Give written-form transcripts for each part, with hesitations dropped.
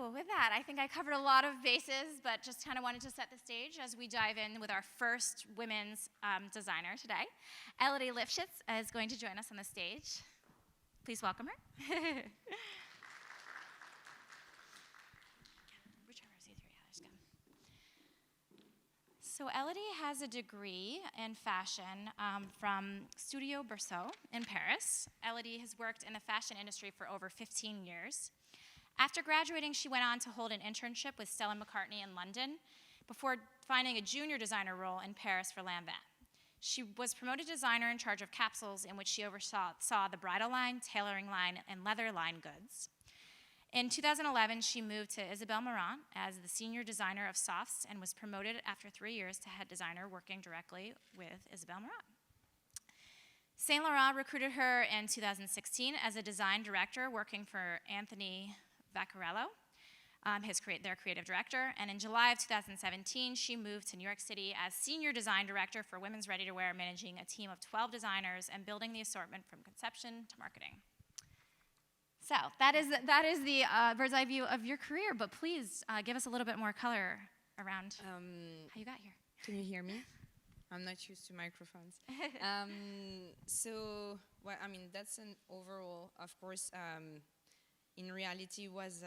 So with that, I think I covered a lot of bases, but just kind of wanted to set the stage as we dive in with our first women's designer today. Elodie Lifchitz is going to join us on the stage. Please welcome her. So Elodie has a degree in fashion from Studio Berceau in Paris. Elodie has worked in the fashion industry for over 15 years. After graduating, she went on to hold an internship with Stella McCartney in London before finding a junior designer role in Paris for Lanvin. She was promoted designer in charge of capsules, in which she oversaw the bridal line, tailoring line, and leather line goods. In 2011, she moved to Isabelle Marant as the senior designer of Softs and was promoted after 3 years to head designer, working directly with Isabelle Marant. Saint Laurent recruited her in 2016 as a design director, working for Anthony Vaccarello, their creative director, and in July of 2017, she moved to New York City as senior design director for women's ready-to-wear, managing a team of 12 designers and building the assortment from conception to marketing. So that is the bird's eye view of your career, but please give us a little bit more color around how you got here. Can you hear me? I'm not used to microphones. So, well, I mean, that's an overall, of course, in reality was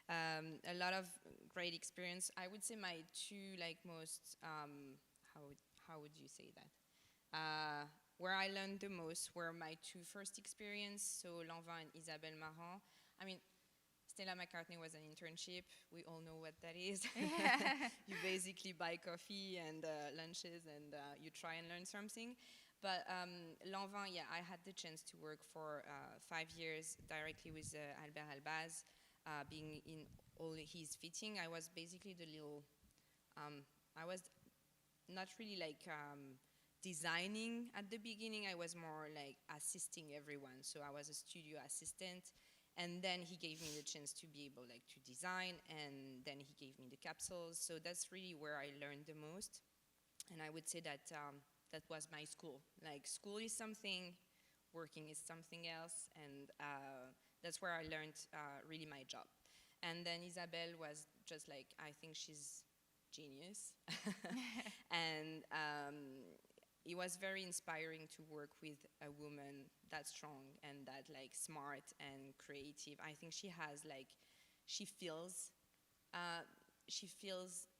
a lot of great experience. I would say my two most, how would you say that? Where I learned the most were my two first experience, so Lanvin and Isabelle Marant. I mean, Stella McCartney was an internship. We all know what that is. You basically buy coffee and lunches and you try and learn something. But Lanvin, yeah, I had the chance to work for 5 years directly with Albert Albaz, being in all his fitting. I was basically the little, I was not really designing at the beginning. I was more assisting everyone. So I was a studio assistant, and then he gave me the chance to be able to design, and then he gave me the capsules. So that's really where I learned the most. And I would say that that was my school. School is something, working is something else, and that's where I learned really my job. And then Isabelle was just I think she's genius. And it was very inspiring to work with a woman that strong and that smart and creative. I think she has she feels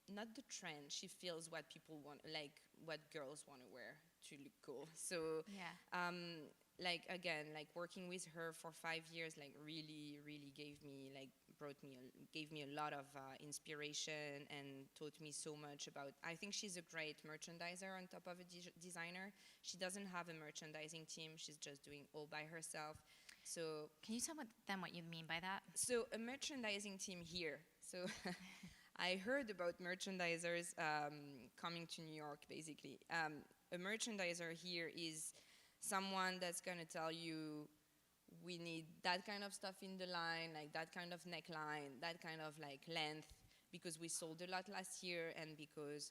not the trend, she feels what people want, what girls want to wear to look cool. So yeah. Again, working with her for 5 years, really gave me a lot of inspiration and taught me so much about. I think she's a great merchandiser on top of a designer. She doesn't have a merchandising team. She's just doing all by herself. So can you tell them what you mean by that? So a merchandising team here. So I heard about merchandisers coming to New York, basically. A merchandiser here is someone that's going to tell you, we need that kind of stuff in the line, that kind of neckline, that kind of length, because we sold a lot last year, and because,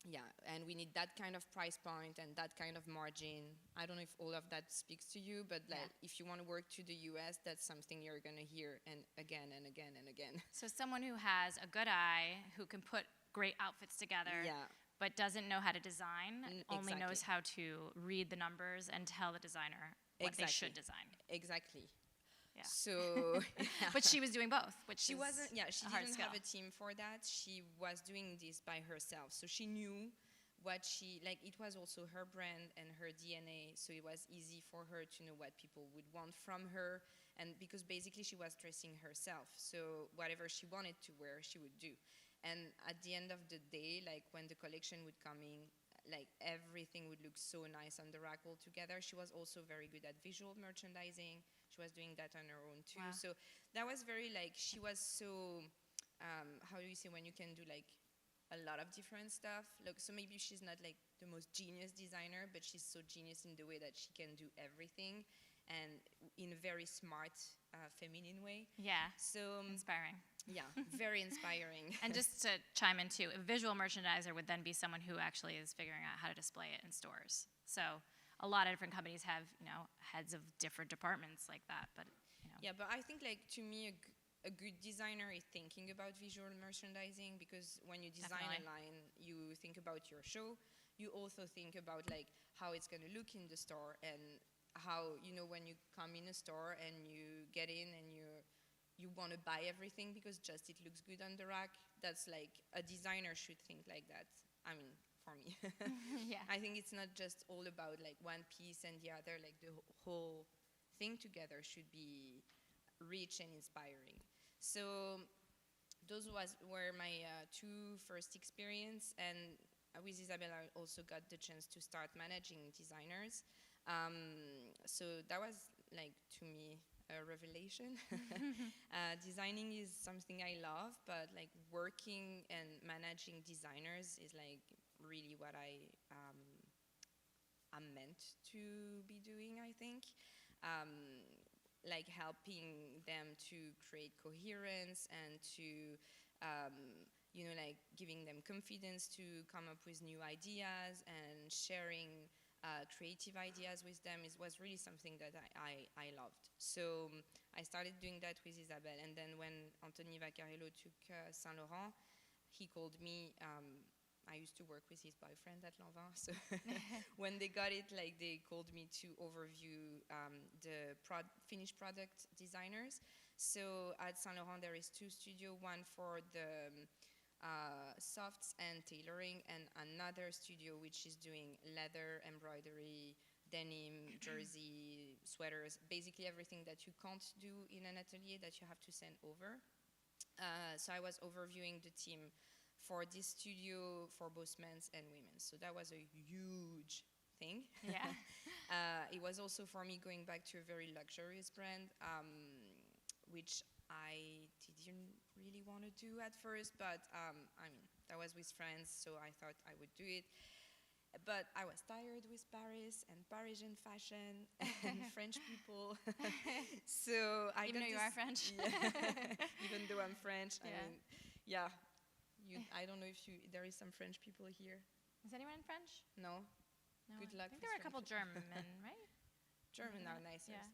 yeah, and we need that kind of price point and that kind of margin. I don't know if all of that speaks to you, but if you want to work to the US, that's something you're going to hear and again and again and again. So someone who has a good eye, who can put great outfits together, but doesn't know how to design, only knows how to read the numbers and tell the designer what they should design. Exactly. Yeah. So, but she was doing both, which she wasn't. Yeah, she didn't skill. have a team for that. She was doing this by herself. So she knew what she It was also her brand and her DNA. So it was easy for her to know what people would want from her, and because basically she was dressing herself. So whatever she wanted to wear, she would do. And at the end of the day, when the collection would come in, everything would look so nice on the rack all together. She was also very good at visual merchandising. She was doing that on her own too. Wow. So that was very she was so, how do you say, when you can do a lot of different stuff. So maybe she's not the most genius designer, but she's so genius in the way that she can do everything, and in a very smart, feminine way. Yeah, so inspiring. Yeah, very inspiring. And just to chime in too, a visual merchandiser would then be someone who actually is figuring out how to display it in stores. So a lot of different companies have, heads of different departments like that, but. Yeah, but I think to me a good designer is thinking about visual merchandising, because when you design Definitely. a line, you think about your show. You also think about like how it's going to look in the store, and how, you know, when you come in a store and you get in and you want to buy everything because just it looks good on the rack. That's like a designer should think like that. I mean, for me. Yeah. I think it's not just all about like one piece and the other, like the whole thing together should be rich and inspiring. So those were my two first experience, and with Isabella I also got the chance to start managing designers. So that was like, to me, a revelation. Designing is something I love, but like working and managing designers is like really what I'm meant to be doing, I think. Um, like helping them to create coherence and to, like giving them confidence to come up with new ideas, and sharing creative ideas with them was really something that I loved. So I started doing that with Isabelle, and then when Anthony Vaccarello took Saint Laurent, he called me. I used to work with his boyfriend at Lanvin, so when they got it, like they called me to overview the finished product designers. So at Saint Laurent there is two studios, one for the softs and tailoring, and another studio which is doing leather, embroidery, denim, jersey, sweaters, basically everything that you can't do in an atelier that you have to send over. So I was overviewing the team for this studio for both men's and women's. So that was a huge thing. Yeah. It was also for me going back to a very luxurious brand, which I didn't really want to do at first, but I mean, that was with friends, so I thought I would do it. But I was tired with Paris and Parisian fashion and French people. So I Even got though you this, are French. yeah, even though I'm French, Yeah. I mean, yeah. I don't know if there is some French people here. Is anyone French? No, No. Good I luck think with there were a couple French. German, right? German are nicer. Yeah.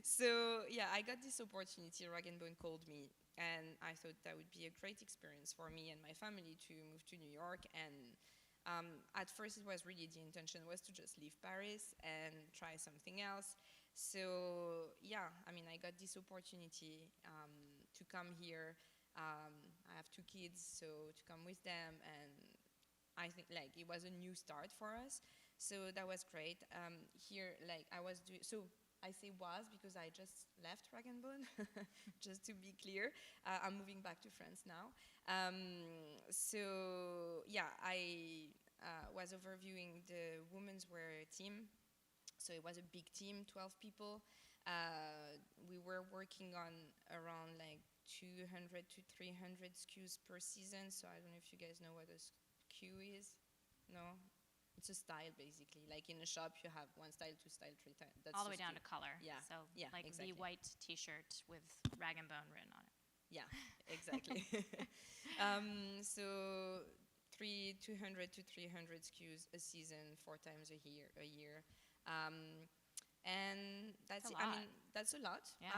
So yeah, I got this opportunity. Rag & Bone called me, and I thought that would be a great experience for me and my family to move to New York. And at first, it was really, the intention was to just leave Paris and try something else. So yeah, I mean, I got this opportunity to come here. I have two kids, so to come with them, and I think like it was a new start for us. So that was great. Here, like I was doing, so I say was because I just left Rag & Bone, just to be clear. I'm moving back to France now. So yeah, I was overviewing the women's wear team. So it was a big team, 12 people. We were working on around like 200 to 300 SKUs per season. So I don't know if you guys know what a SKU is. No? It's a style, basically. Like in a shop, you have one style, two style, three style. That's All the way SKU. down to color. Yeah. So Yeah, like exactly. the white T-shirt with Rag & Bone written on it. Yeah, exactly. So 200 to 300 SKUs a season, 4 times a year. And that's That's a it. I lot. mean, that's a lot. Yeah.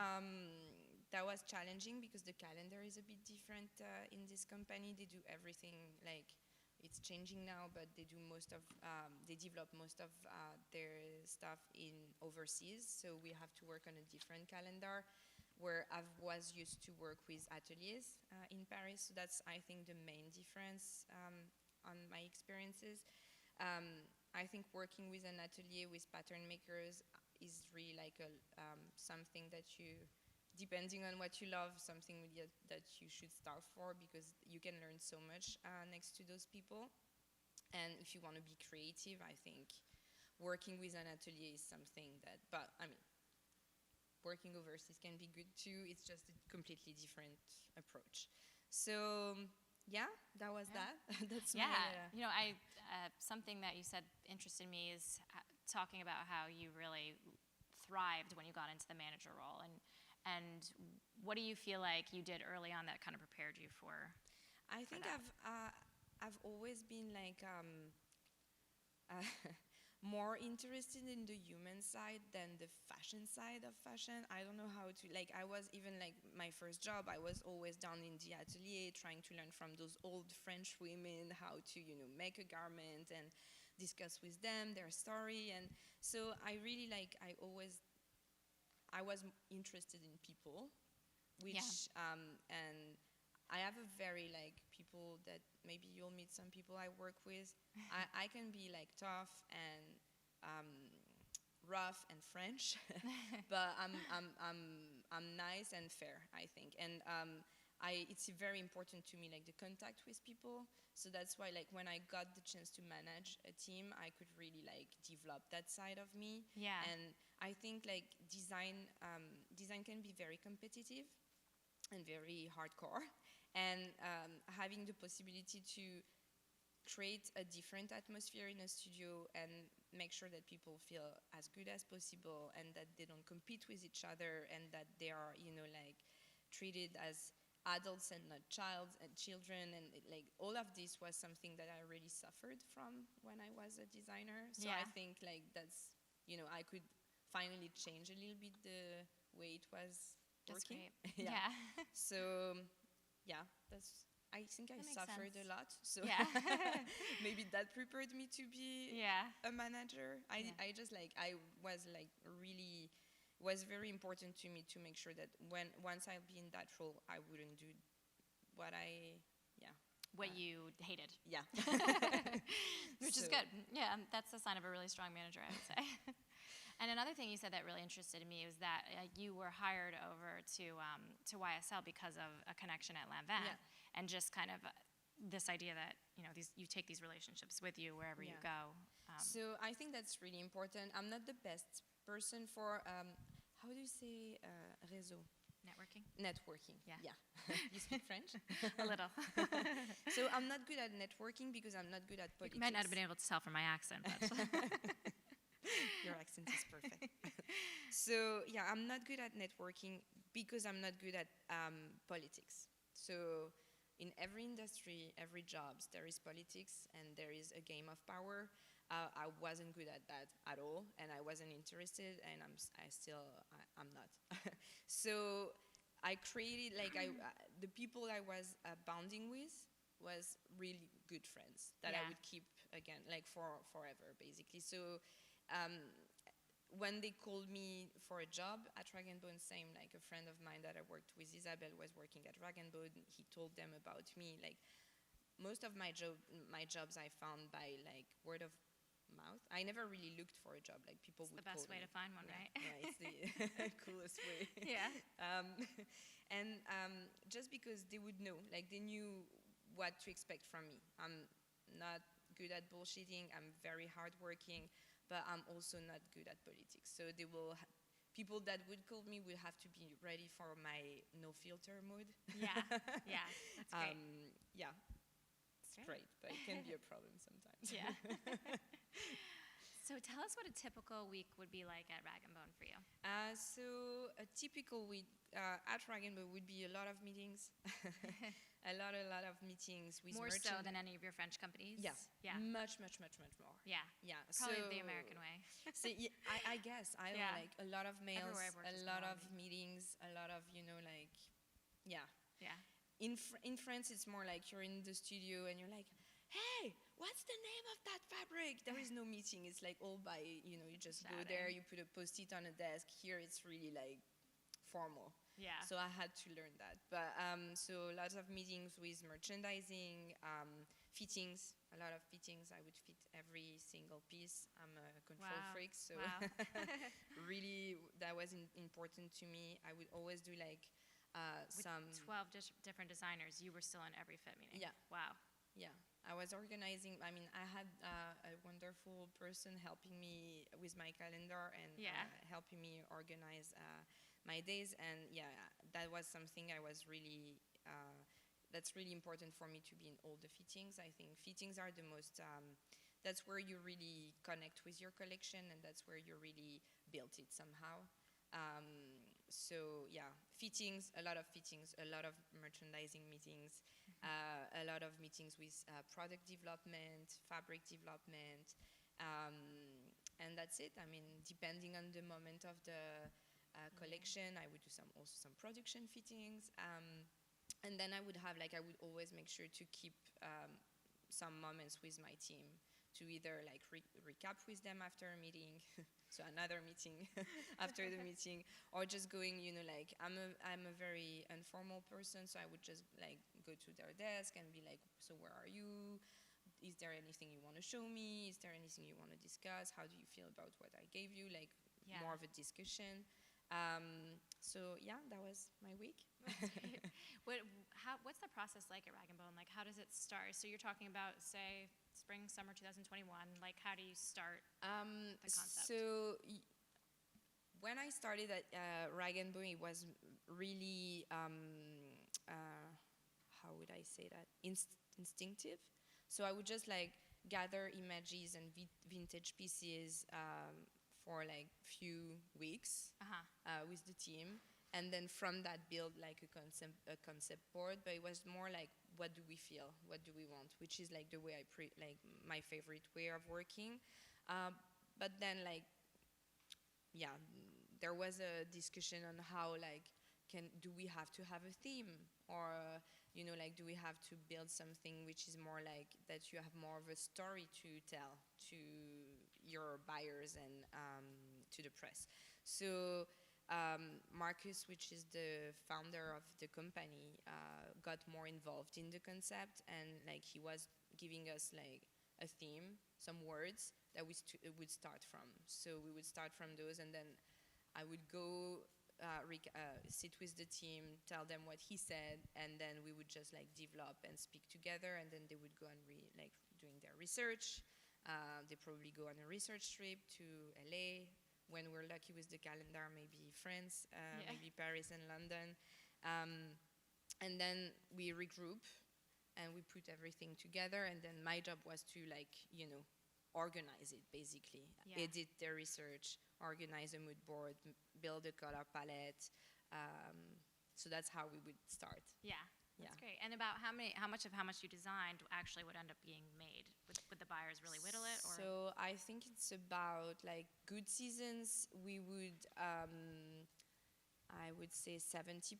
That was challenging because the calendar is a bit different in this company. They do everything like it's changing now, but they do they develop most of their stuff in overseas. So we have to work on a different calendar, where I was used to work with ateliers in Paris. So that's, I think, the main difference on my experiences. I think working with an atelier with pattern makers is really like something that you, depending on what you love, something that you should start for, because you can learn so much next to those people. And if you want to be creative, I think working with an atelier is something that, but I mean, working overseas can be good too. It's just a completely different approach. So yeah, that was that. That's Yeah, my, I something that you said interested me is talking about how you really thrived when you got into the manager role, and what do you feel like you did early on that kind of prepared you for? I think that. I've always been like more interested in the human side than the fashion side of fashion. I don't know how to, like, I was even like my first job, I was always down in the atelier trying to learn from those old French women how to, make a garment and discuss with them their story. And so I really like, I was interested in people, which, and I have a very like people that maybe you'll meet some people I work with. I can be like tough and rough and French, but I'm nice and fair, I think. And it's very important to me, like the contact with people. So that's why, like, when I got the chance to manage a team, I could really like develop that side of me. Yeah. And I think like design can be very competitive and very hardcore. And having the possibility to create a different atmosphere in a studio and make sure that people feel as good as possible and that they don't compete with each other and that they are, like treated as adults and not children, and like all of this was something that I really suffered from when I was a designer. So I think like that's, I could finally change a little bit the way it was working. That's great. Yeah. So yeah, I think I suffered sense. a lot, so maybe that prepared me to be a manager. I just like, I was like really, was very important to me to make sure that once I'll be in that role, I wouldn't do what you hated. Yeah. Which is good. Yeah, that's a sign of a really strong manager, I would say. And another thing you said that really interested me was that you were hired over to YSL because of a connection at Lanvin, and just kind of this idea that you take these relationships with you wherever you go. So I think that's really important. I'm not the best person for how do you say réseau? Networking. Yeah. You speak French? A little. So I'm not good at networking because I'm not good at politics. You might not have been able to tell from my accent, but your accent is perfect. So yeah, I'm not good at networking because I'm not good at politics. So in every industry, every job, there is politics and there is a game of power. I wasn't good at that at all, and I wasn't interested, and I'm not. So I created like the people I was bonding with was really good friends that I would keep again like for forever basically. So when they called me for a job at Rag & Bone, same, like a friend of mine that I worked with, Isabelle, was working at Rag & Bone. He told them about me. Like most of my jobs I found by like word of mouth. I never really looked for a job. Like people would the best call way me. to find one, right? Yeah, it's the coolest way. Yeah. And just because they would know, like they knew what to expect from me. I'm not good at bullshitting. I'm very hardworking, but I'm also not good at politics. So they will. People that would call me will have to be ready for my no filter mode. Yeah. That's great. Yeah. It's great, but it can be a problem sometimes. Yeah. So tell us what a typical week would be like at Rag & Bone for you. So a typical week at Rag & Bone would be a lot of meetings, a lot of meetings with more so than any of your French companies. Yeah. Much more. Yeah. Probably the American way. So yeah, I guess I don't know, like a lot of mails, a lot of meetings, a lot of like, yeah. In France, it's more like you're in the studio and you're like, hey, what's the name of that fabric? There is no meeting. It's like all by, you just go there, you put a Post-it on a desk. Here it's really like formal. Yeah. So I had to learn that. But so lots of meetings with merchandising, fittings, a lot of fittings. I would fit every single piece. I'm a control freak, so really that was important to me. I would always do like with 12 different designers, you were still in every fit meeting. Yeah. Wow. Yeah, I was organizing. I mean, I had a wonderful person helping me with my calendar and helping me organize my days. And yeah, that was something I was really, that's really important for me to be in all the fittings. I think fittings are the most, that's where you really connect with your collection, and that's where you really built it somehow. So yeah, fittings, a lot of merchandising meetings, a lot of meetings with product development, fabric development, and that's it. I mean, depending on the moment of the collection, I would do also some production fittings, and then I would always make sure to keep some moments with my team to either like recap with them after a meeting, so another meeting after the meeting, or just going, like I'm a very informal person, so I would just like go to their desk and be like, so where are you? Is there anything you want to show me? Is there anything you want to discuss? How do you feel about what I gave you? Like more of a discussion. So yeah, that was my week. What's the process like at Rag & Bone? Like, how does it start? So you're talking about, say, spring, summer 2021. Like, how do you start the concept? So when I started at Rag & Bone, it was really, how would I say that? Instinctive. So I would just like gather images and vintage pieces for like few weeks with the team, and then from that build like a concept board. But it was more like, what do we feel? What do we want? Which is like the way like my favorite way of working. But then like, yeah, there was a discussion on how like do we have to have a theme, or like do we have to build something which is more like that you have more of a story to tell to your buyers and to the press. So Marcus, which is the founder of the company, got more involved in the concept, and like he was giving us like a theme, some words that we would start from. So we would start from those, and then I would go sit with the team, tell them what he said, and then we would just like develop and speak together, and then they would go and like doing their research. They probably go on a research trip to LA. When we're lucky with the calendar, maybe France, maybe Paris and London. And then we regroup and we put everything together, and then my job was to like, organize it basically, edit the research, organize a mood board, build a color palette. So that's how we would start. Yeah, that's great. And about how much you designed actually would end up being made? Would the buyers really whittle it? Or? So I think it's about like good seasons, we would, I would say 70%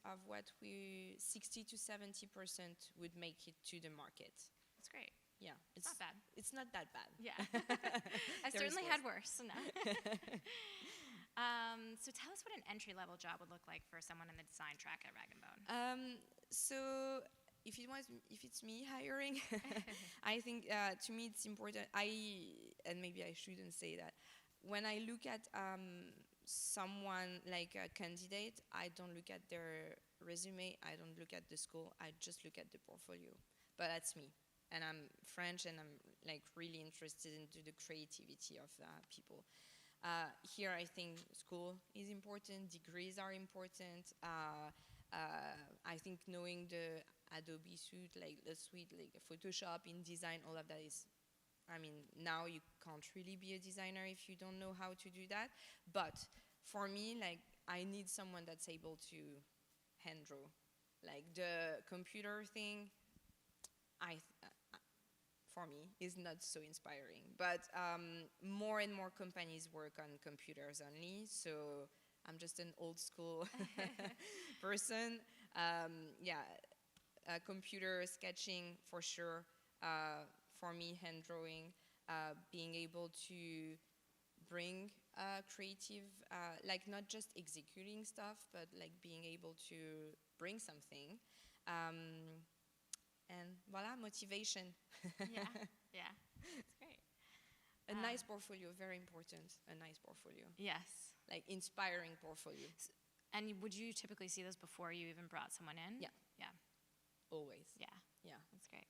of 60 to 70% would make it to the market. That's great. Yeah, it's not bad. It's not that bad. Yeah, I certainly had worse. No. So tell us what an entry-level job would look like for someone in the design track at Rag & Bone. So if it's me hiring, I think to me it's important. And maybe I shouldn't say that. When I look at someone like a candidate, I don't look at their resume, I don't look at the school, I just look at the portfolio. But that's me. And I'm French, and I'm like really interested into the creativity of people. Here, I think school is important, degrees are important. I think knowing the Adobe suite, like the suite, like Photoshop, InDesign, all of that is, I mean, now you can't really be a designer if you don't know how to do that. But for me, like, I need someone that's able to hand draw. Like the computer thing, for me, is not so inspiring. But more and more companies work on computers only, so I'm just an old school person. Computer sketching for sure. For me, hand drawing, being able to bring creative, like not just executing stuff, but like being able to bring something. And voila, motivation. Yeah, that's great. A nice portfolio, very important, a nice portfolio. Yes. Like inspiring portfolio. And would you typically see those before you even brought someone in? Yeah. Yeah. Always. Yeah. Yeah. That's great.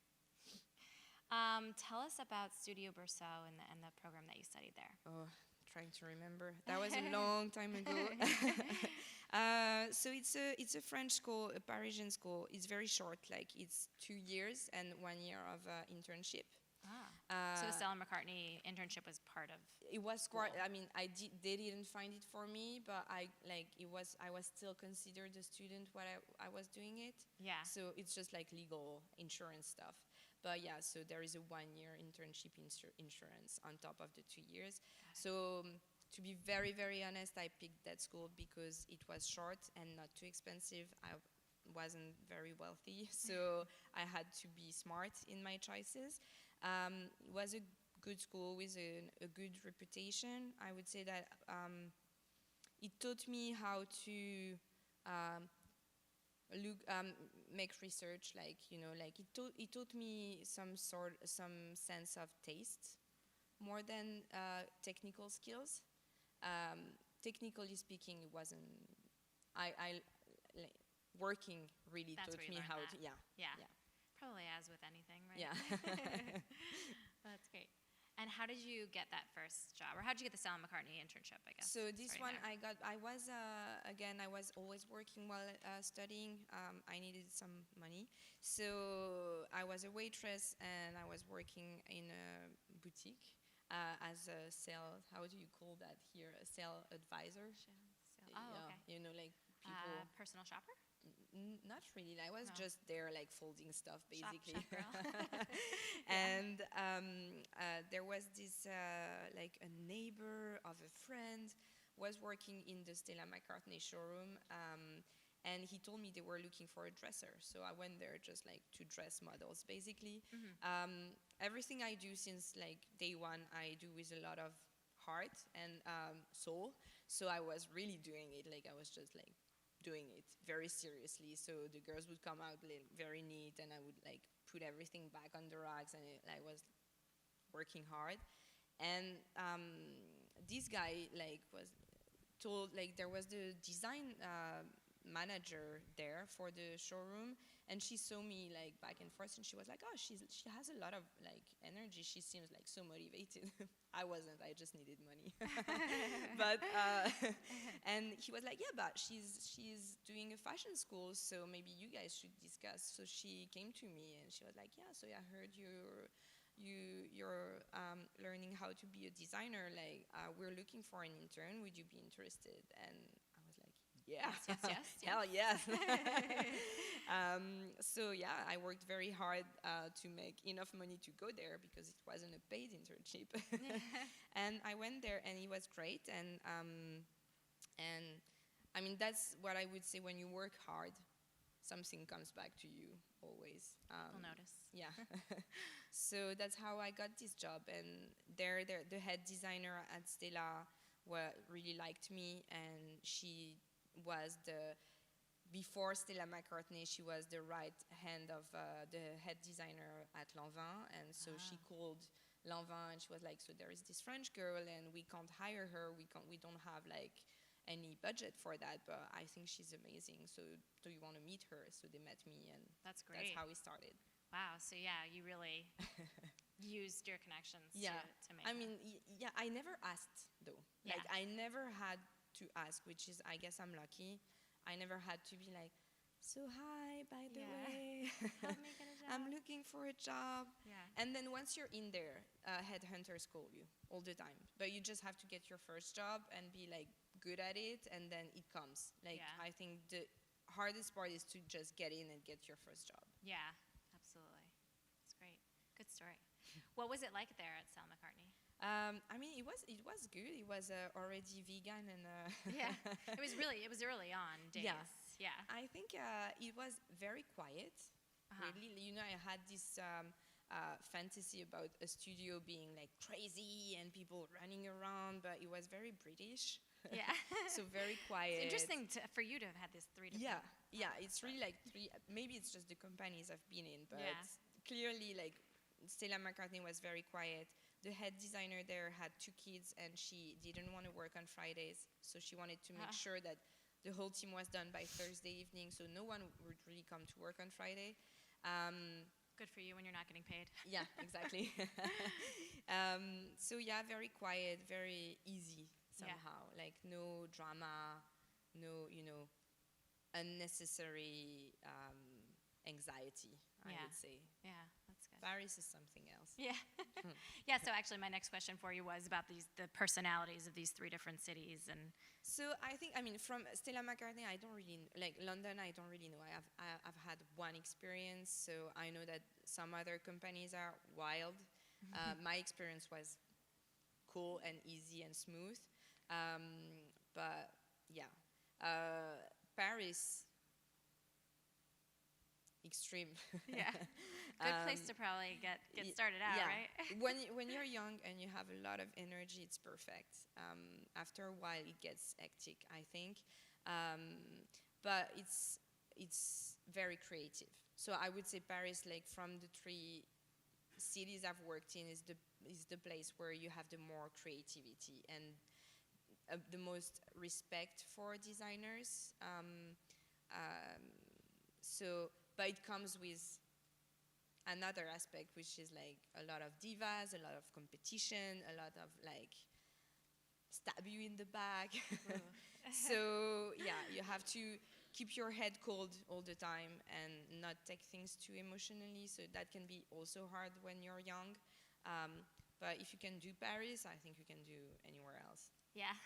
Tell us about Studio Berceau and the program that you studied there. Oh, trying to remember. That was a long time ago. So it's a French school, a Parisian school. It's very short, like it's 2 years and 1 year of internship. So the Stella McCartney internship was part of. It was quite. I mean, they didn't find it for me, but I was still considered a student while I was doing it. Yeah. So it's just like legal insurance stuff. But yeah, so there is a 1 year internship insurance on top of the 2 years. So to be very, very honest, I picked that school because it was short and not too expensive. I wasn't very wealthy, so I had to be smart in my choices. It was a good school with a good reputation. I would say that it taught me how to make research, like, like it taught me some sense of taste more than technical skills. Technically speaking, it wasn't. I like, working really That's taught where you me learned how that. to. Yeah. Yeah. Yeah. Probably as with anything, right? Yeah. Well, that's great. And how did you get that first job, or how did you get the Stella McCartney internship? I guess. So this one there. I was again, I was always working while studying. I needed some money, so I was a waitress and I was working in a boutique as a sales. How do you call that here? A sales advisor. Oh, Yeah, okay. like people. Personal shopper. Not really. I was No. just there, like folding stuff, basically. Shop girl. And there was this like a neighbor of a friend was working in the Stella McCartney showroom, and he told me they were looking for a dresser. So I went there just like to dress models, basically. Everything I do since like day one, I do with a lot of heart and soul. So I was really doing it. Like I was just like doing it very seriously. So the girls would come out like, very neat, and I would like put everything back on the racks, and I was working hard. And this guy like was told, like, there was the design manager there for the showroom, and she saw me like back and forth, and she was like, oh, she has a lot of like energy, she seems like so motivated. I wasn't, I just needed money. But and he was like, yeah, but she's doing a fashion school, so maybe you guys should discuss. So she came to me and she was like, yeah, so I heard you're learning how to be a designer, like we're looking for an intern, would you be interested? And I was like, yeah, yes. hell yes. So yeah, I worked very hard to make enough money to go there because it wasn't a paid internship. And I went there and it was great. And I mean, that's what I would say, when you work hard, something comes back to you always. We'll notice. Yeah. So that's how I got this job. And the head designer at Stella really liked me, and she was before Stella McCartney, she was the right hand of the head designer at Lanvin. And so she called Lanvin and she was like, so there is this French girl and we can't hire her. We don't have like any budget for that, but I think she's amazing. So do you want to meet her? So they met me, and That's great. that's how we started. Wow. So yeah, you really used your connections to make I that. mean, yeah, I never asked though. Yeah. Like I never had to ask, which is, I guess I'm lucky. I never had to be like, so hi, by the way, Help me get a job. I'm looking for a job. Yeah. And then once you're in there, headhunters call you all the time. But you just have to get your first job and be like good at it, and then it comes. Like I think the hardest part is to just get in and get your first job. Yeah, absolutely. That's great. Good story. What was it like there at Stella McCartney? I mean, it was good. It was already vegan, and Yeah, it was early on days. Yeah. Yeah. I think it was very quiet. Really, I had this fantasy about a studio being like crazy and people running around, but it was very British. Yeah. So very quiet. It's interesting for you to have had this 3 different. Yeah. It's really like three. Maybe it's just the companies I've been in, but Yeah. clearly, like Stella McCartney was very quiet. The head designer there had 2 kids, and she didn't want to work on Fridays, so she wanted to make sure that the whole team was done by Thursday evening, so no one would really come to work on Friday. Good for you when you're not getting paid. Yeah, exactly. So yeah, very quiet, very easy somehow. Like no drama, no unnecessary anxiety, I would say. Yeah, that's good. Paris is something else. Yeah. Yeah, so actually my next question for you was about the personalities of these three different cities. And So I think, I mean, from Stella McCartney, I don't really, like London, I don't really know. I've had one experience, so I know that some other companies are wild. My experience was cool and easy and smooth. But yeah, Paris, extreme. yeah, good place to probably get started out, Yeah. right? When you're young and you have a lot of energy, it's perfect. After a while, it gets hectic, I think. But it's very creative. So I would say Paris, like from the three cities I've worked in, is the place where you have the more creativity and the most respect for designers. But it comes with another aspect, which is like a lot of divas, a lot of competition, a lot of like stab you in the back. So yeah, you have to keep your head cold all the time and not take things too emotionally. So that can be also hard when you're young. But if you can do Paris, I think you can do anywhere else. Yeah.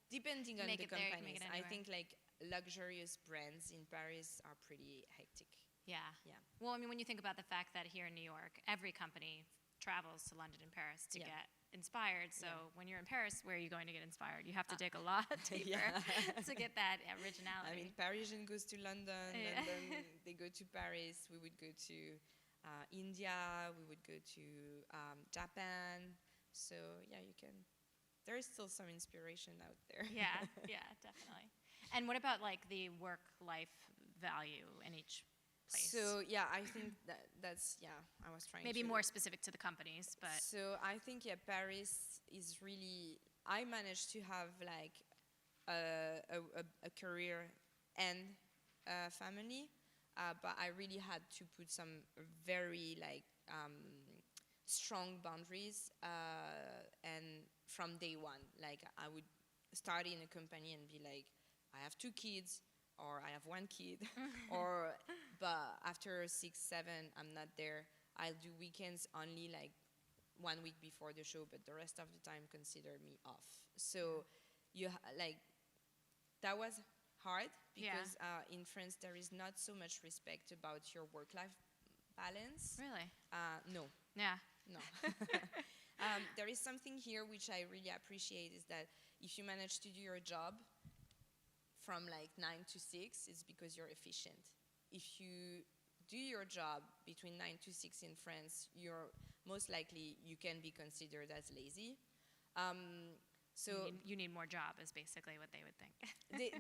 Depending on Make the it there, you can companies. make it I anywhere. think like luxurious brands in Paris are pretty hectic. Yeah. Yeah. Well, I mean, when you think about the fact that here in New York, every company travels to London and Paris to Yeah. get inspired. So Yeah. when you're in Paris, where are you going to get inspired? You have to dig a lot deeper Yeah. to get that originality. I mean, Parisian goes to London, Yeah. London, they go to Paris, we would go to India, we would go to Japan. So yeah, there is still some inspiration out there. Yeah, yeah, definitely. And what about like the work-life value in each place? So yeah, I think that's, yeah, I was trying Maybe to. more specific to the companies, but So I think, yeah, Paris is really, I managed to have like a career and a family, but I really had to put some very like strong boundaries, and from day one, like I would start in a company and be like, I have 2 kids, or I have 1 kid, but after 6, 7, I'm not there. I'll do weekends only like 1 week before the show, but the rest of the time consider me off. So like that was hard because in France there is not so much respect about your work-life balance. really, No, yeah, no. There is something here which I really appreciate, is that if you manage to do your job from like 9 to 6, it's because you're efficient. If you do your job between 9 to 6 in France, you're most likely, you can be considered as lazy. So you need more job is basically what they would think.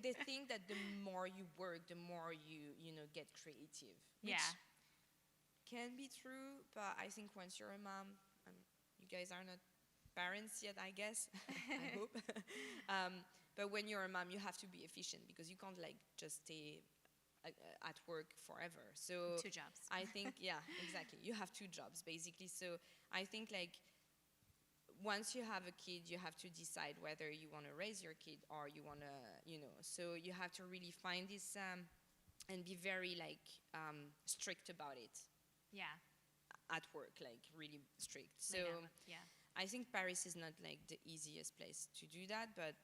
they think that the more you work, the more you know, get creative. Which Yeah. can be true, but I think once you're a mom, you guys are not parents yet, I guess. I hope. But when you're a mom, you have to be efficient, because you can't like just stay at work forever. So 2 jobs. I think, yeah, exactly. You have 2 jobs basically. So I think like once you have a kid, you have to decide whether you want to raise your kid or you want to, you know. So you have to really find this and be very like strict about it Yeah. at work, like really strict. So Lay down with- yeah. I think Paris is not like the easiest place to do that, but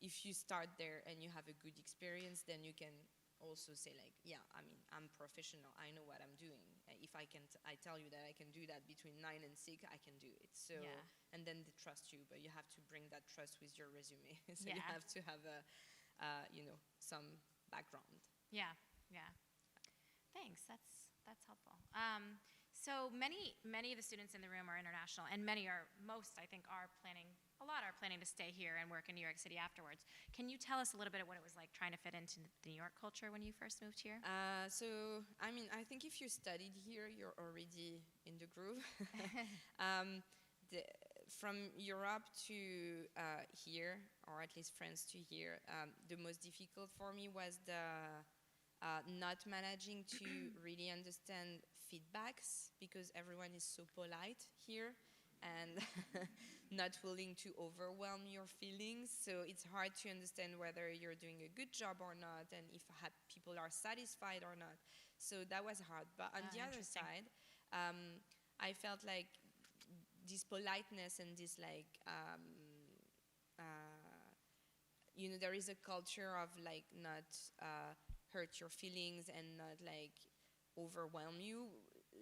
if you start there and you have a good experience, then you can also say like, yeah, I mean, I'm professional, I know what I'm doing. If I tell you that I can do that between 9 and 6, I can do it. So, Yeah. and then they trust you, but you have to bring that trust with your resume. So you Yeah. have to have you know, some background. Yeah, yeah. Thanks. That's helpful. So many of the students in the room are international, and most I think are planning to stay here and work in New York City afterwards. Can you tell us a little bit of what it was like trying to fit into the New York culture when you first moved here? So, I mean, I think if you studied here, you're already in the groove. From Europe to here, or at least France to here, the most difficult for me was the not managing to really understand feedbacks, because everyone is so polite here and not willing to overwhelm your feelings. So it's hard to understand whether you're doing a good job or not, and if people are satisfied or not. So that was hard. But on the other Interesting. side, I felt like this politeness and this there is a culture of like not hurt your feelings and not like overwhelm you,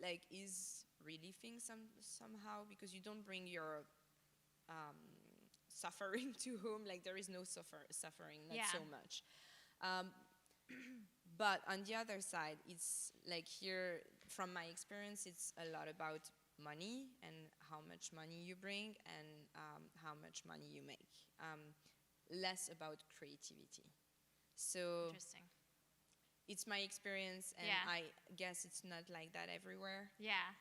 like is really thing somehow, because you don't bring your suffering to home. Like there is no suffering, not so much. Um, but on the other side, it's like here, from my experience, it's a lot about money and how much money you bring and how much money you make. Less about creativity. So Interesting. it's my experience, and I guess it's not like that everywhere. Yeah.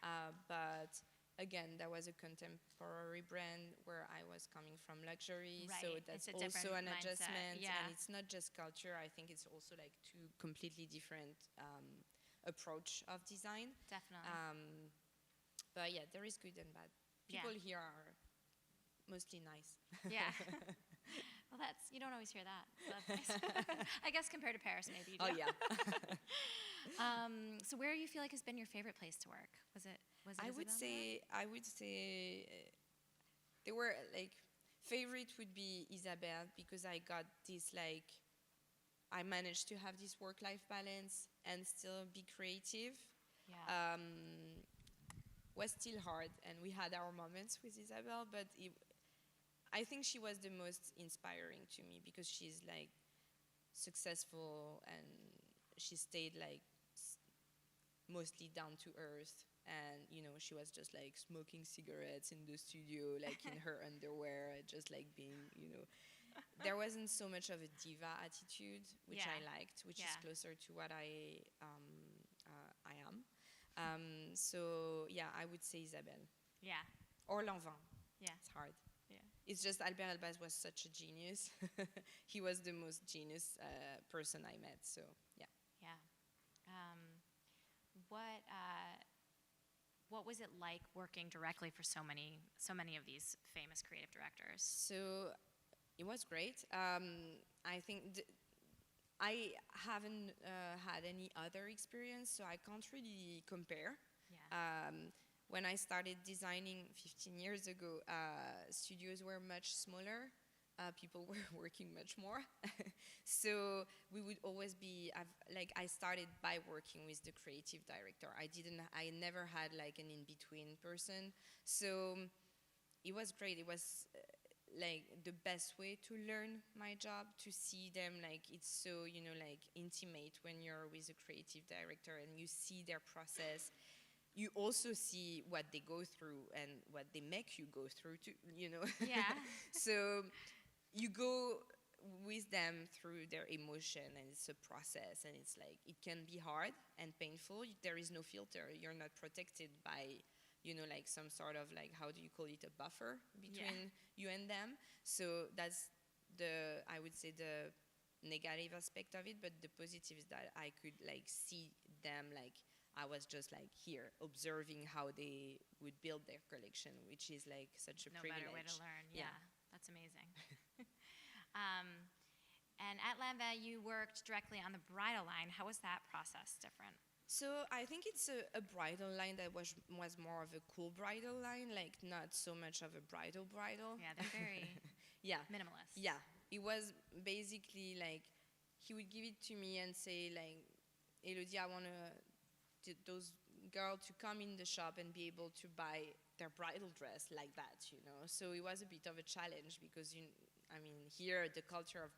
But again, that was a contemporary brand where I was coming from luxury, Right. so that's It's a also an different mindset. adjustment. Yeah. And it's not just culture. I think it's also like two completely different approach of design. Definitely. But yeah, there is good and bad. People here are mostly nice. Yeah. Well, you don't always hear that. So that's nice. I guess compared to Paris, maybe you do. Oh yeah. So where do you feel like has been your favorite place to work? Was it I would say there were like favorite would be Isabelle, because I got this like I managed to have this work-life balance and still be creative. Yeah. Was still hard, and we had our moments with Isabelle, but I think she was the most inspiring to me because she's like successful and she stayed like mostly down to earth, and she was just like smoking cigarettes in the studio, like in her underwear, just like being there wasn't so much of a diva attitude, which I liked, which is closer to what I am. So yeah, I would say Isabelle. Yeah. Or Lanvin. Yeah. It's hard. Yeah. It's just Albert Elbaz was such a genius. He was the most genius person I met. So yeah. Yeah. What was it like working directly for so many of these famous creative directors? So it was great. I think I haven't had any other experience, so I can't really compare. Yeah. When I started designing 15 years ago, studios were much smaller. People were working much more. So we would always be, I started by working with the creative director. I never had like an in-between person. So it was great. It was like the best way to learn my job, to see them, like it's so, like intimate when you're with a creative director and you see their process. You also see what they go through and what they make you go through too, Yeah. So you go with them through their emotion, and it's a process, and it's like it can be hard and painful. There is no filter. You're not protected by like some sort of like, how do you call it, a buffer between you and them. So that's I would say the negative aspect of it, but the positive is that I could like see them, like I was just like here observing how they would build their collection, which is like such a privilege. No better way to learn. Yeah. That's amazing. And at Lanvin, you worked directly on the bridal line. How was that process different? So I think it's a bridal line that was more of a cool bridal line, like not so much of a bridal. Yeah, they're very minimalist. Yeah, it was basically like he would give it to me and say like, Elodie, I want those girls to come in the shop and be able to buy their bridal dress like that, So it was a bit of a challenge because here the culture of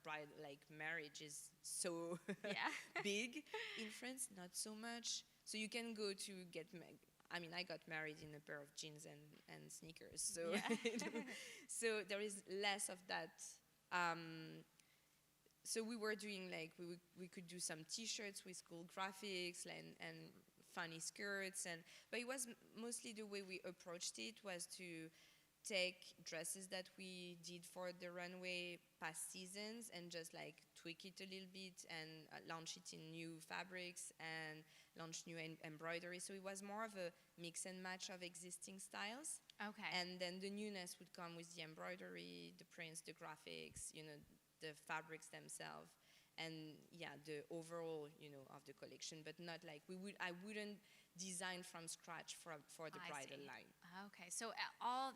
marriage is so big. In France, not so much. So you can go to get I got married in a pair of jeans and sneakers. So so there is less of that. So we were doing we could do some T-shirts with cool graphics and funny skirts, but it was mostly the way we approached it was to take dresses that we did for the runway past seasons and just like tweak it a little bit and launch it in new fabrics and launch new embroidery. So it was more of a mix and match of existing styles. Okay. And then the newness would come with the embroidery, the prints, the graphics, the fabrics themselves. and the overall, of the collection, but not like I wouldn't design from scratch for the I bridal see. line. Okay, so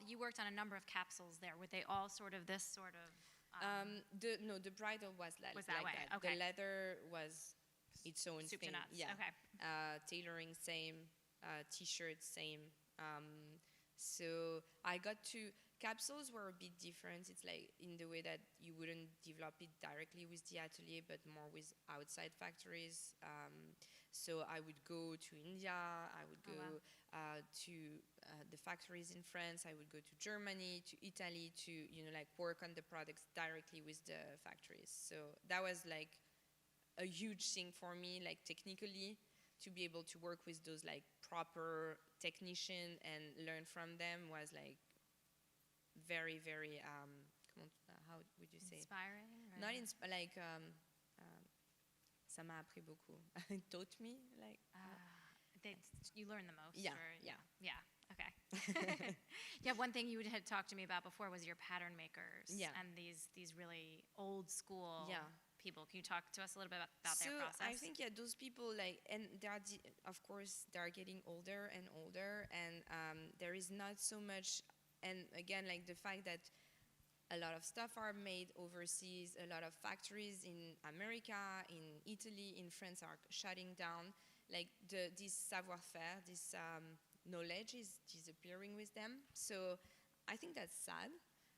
you worked on a number of capsules there. Were they all sort of this sort of? The bridal was like Was that way, that. okay. The leather was its own Soup to thing. nuts, Yeah. okay. Tailoring same, t-shirts same. So I got to capsules were a bit different. It's like in the way that you wouldn't develop it directly with the atelier, but more with outside factories. So I would go to India. I would go to the factories in France. I would go to Germany, to Italy, to like work on the products directly with the factories. So that was like a huge thing for me, like technically, to be able to work with those like proper technician and learn from them was like very, very how would you say? Inspiring? Or? Not like ça m'a appris beaucoup. It taught me like. You learn the most? Yeah, or, yeah. Yeah, okay. Yeah, one thing you had talked to me about before was your pattern makers. Yeah. And these really old school people. Can you talk to us a little bit about their process? I think, those people, like, and of course, they're getting older and older, and there is not so much, and again, like the fact that a lot of stuff are made overseas, a lot of factories in America, in Italy, in France are shutting down. Like this savoir-faire, this knowledge is disappearing with them. So I think that's sad.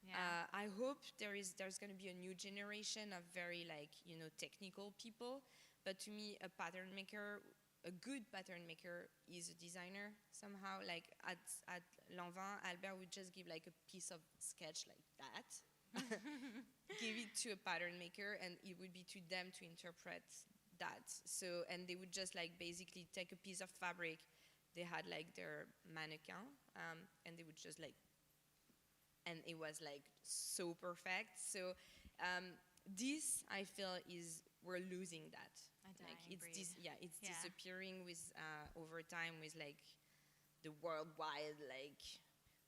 Yeah. I hope there's going to be a new generation of very like technical people. But to me, a pattern maker, a good pattern maker, is a designer somehow. Like at Lanvin, Albert would just give like a piece of sketch like that, give it to a pattern maker, and it would be to them to interpret that. So, and they would just like basically take a piece of fabric. They had like their mannequin, and they would just like, and it was like so perfect. So this, I feel, we're losing that. It's disappearing with over time with like the worldwide like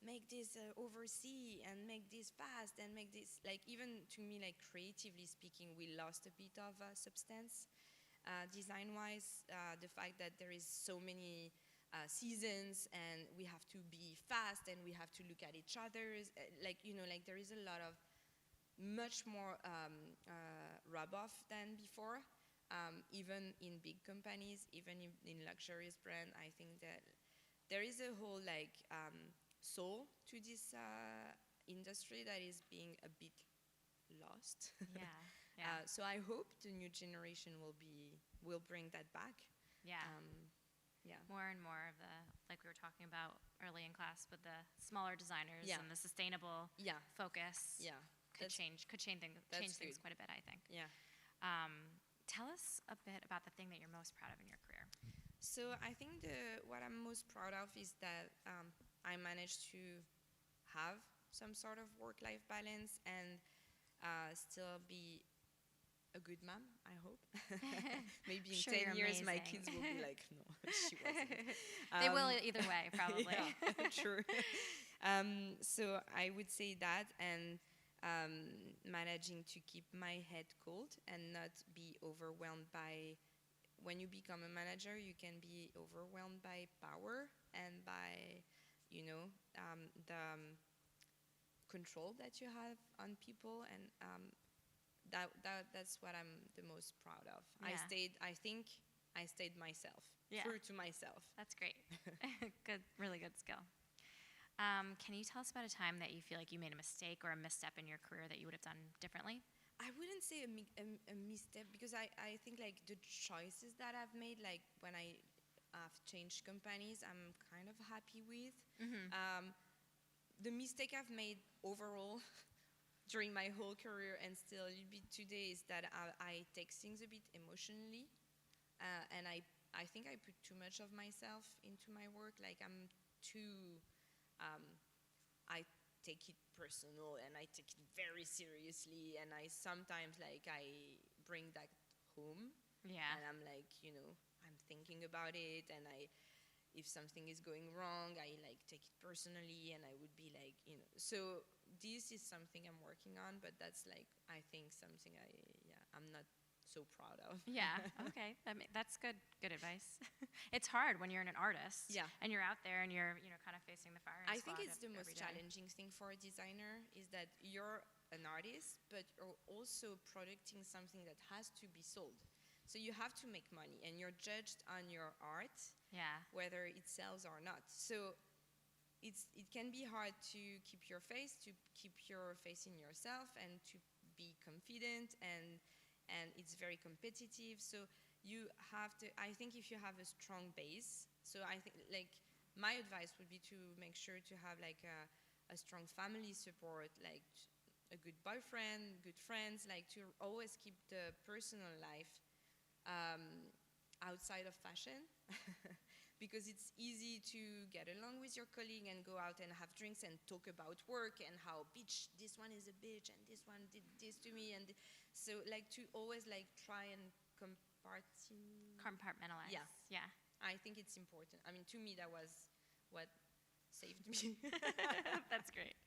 make this oversee and make this fast and make this like, even to me, like creatively speaking, we lost a bit of substance. Design-wise, the fact that there is so many seasons and we have to be fast and we have to look at each other's, like there is a lot of much more rub-off than before, even in big companies, even in luxurious brand. I think that there is a whole like soul to this industry that is being a bit lost. Yeah. So I hope the new generation will bring that back. Yeah. More and more of the, like we were talking about early in class, but the smaller designers and the sustainable focus could change things quite a bit, I think. Yeah. Tell us a bit about the thing that you're most proud of in your career. So I think what I'm most proud of is that I managed to have some sort of work-life balance and still be a good mom, I hope. Maybe in Sure, 10 years, my amazing. kids will be like, no, she wasn't. They will either way, probably. Yeah, true. So I would say that, and managing to keep my head cold and not be overwhelmed by, when you become a manager, you can be overwhelmed by power and by, the control that you have on people, and that's what I'm the most proud of. Yeah. I think I stayed myself, true to myself. That's great. Good, really good skill. Can you tell us about a time that you feel like you made a mistake or a misstep in your career that you would have done differently? I wouldn't say a misstep, because I think like the choices that I've made, like when I've changed companies, I'm kind of happy with. Mm-hmm. The mistake I've made overall during my whole career and still a little bit today is that I take things a bit emotionally, and I think I put too much of myself into my work. Like I'm too, I take it personal and I take it very seriously, and I sometimes like I bring that home. Yeah. And I'm like, I'm thinking about it, and if something is going wrong, I like take it personally, and I would be like, so this is something I'm working on, but that's like, I think something I'm not so proud of. Yeah. Okay. That's good advice. It's hard when you're an artist. Yeah. And you're out there and you're kind of facing the firing I squad think it's the every most day. challenging thing for a designer is that you're an artist, but you're also producing something that has to be sold. So you have to make money, and you're judged on your art, Yeah. whether it sells or not. So it can be hard to keep your faith in yourself, and to be confident, and it's very competitive. So you have to. I think if you have a strong base, so I think like my advice would be to make sure to have like a strong family support, like a good boyfriend, good friends, like to always keep the personal life outside of fashion. Because it's easy to get along with your colleague and go out and have drinks and talk about work and how bitch this one is a bitch and this one did this to me, and so like to always like try and Compartmentalize. Yeah. Yeah. I think it's important. I mean, to me that was what saved me. That's great.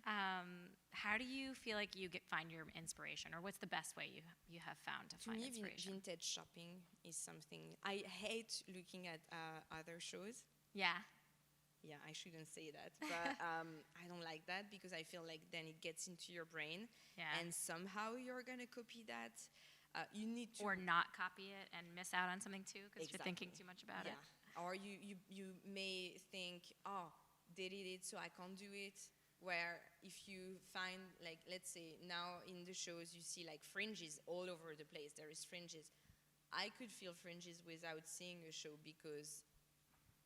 How do you feel like you find your inspiration, or what's the best way you have found to find To me, inspiration? vintage shopping is something I hate looking at other shows. Yeah. Yeah, I shouldn't say that, but I don't like that because I feel like then it gets into your brain, Yeah. and somehow you're gonna copy that. You need to, Or not copy it and miss out on something too because you're thinking Exactly. too much about it. Or you may think, oh, they did it, so I can't do it. Where if you find, like, let's say now in the shows you see like fringes all over the place. There is fringes. I could feel fringes without seeing a show because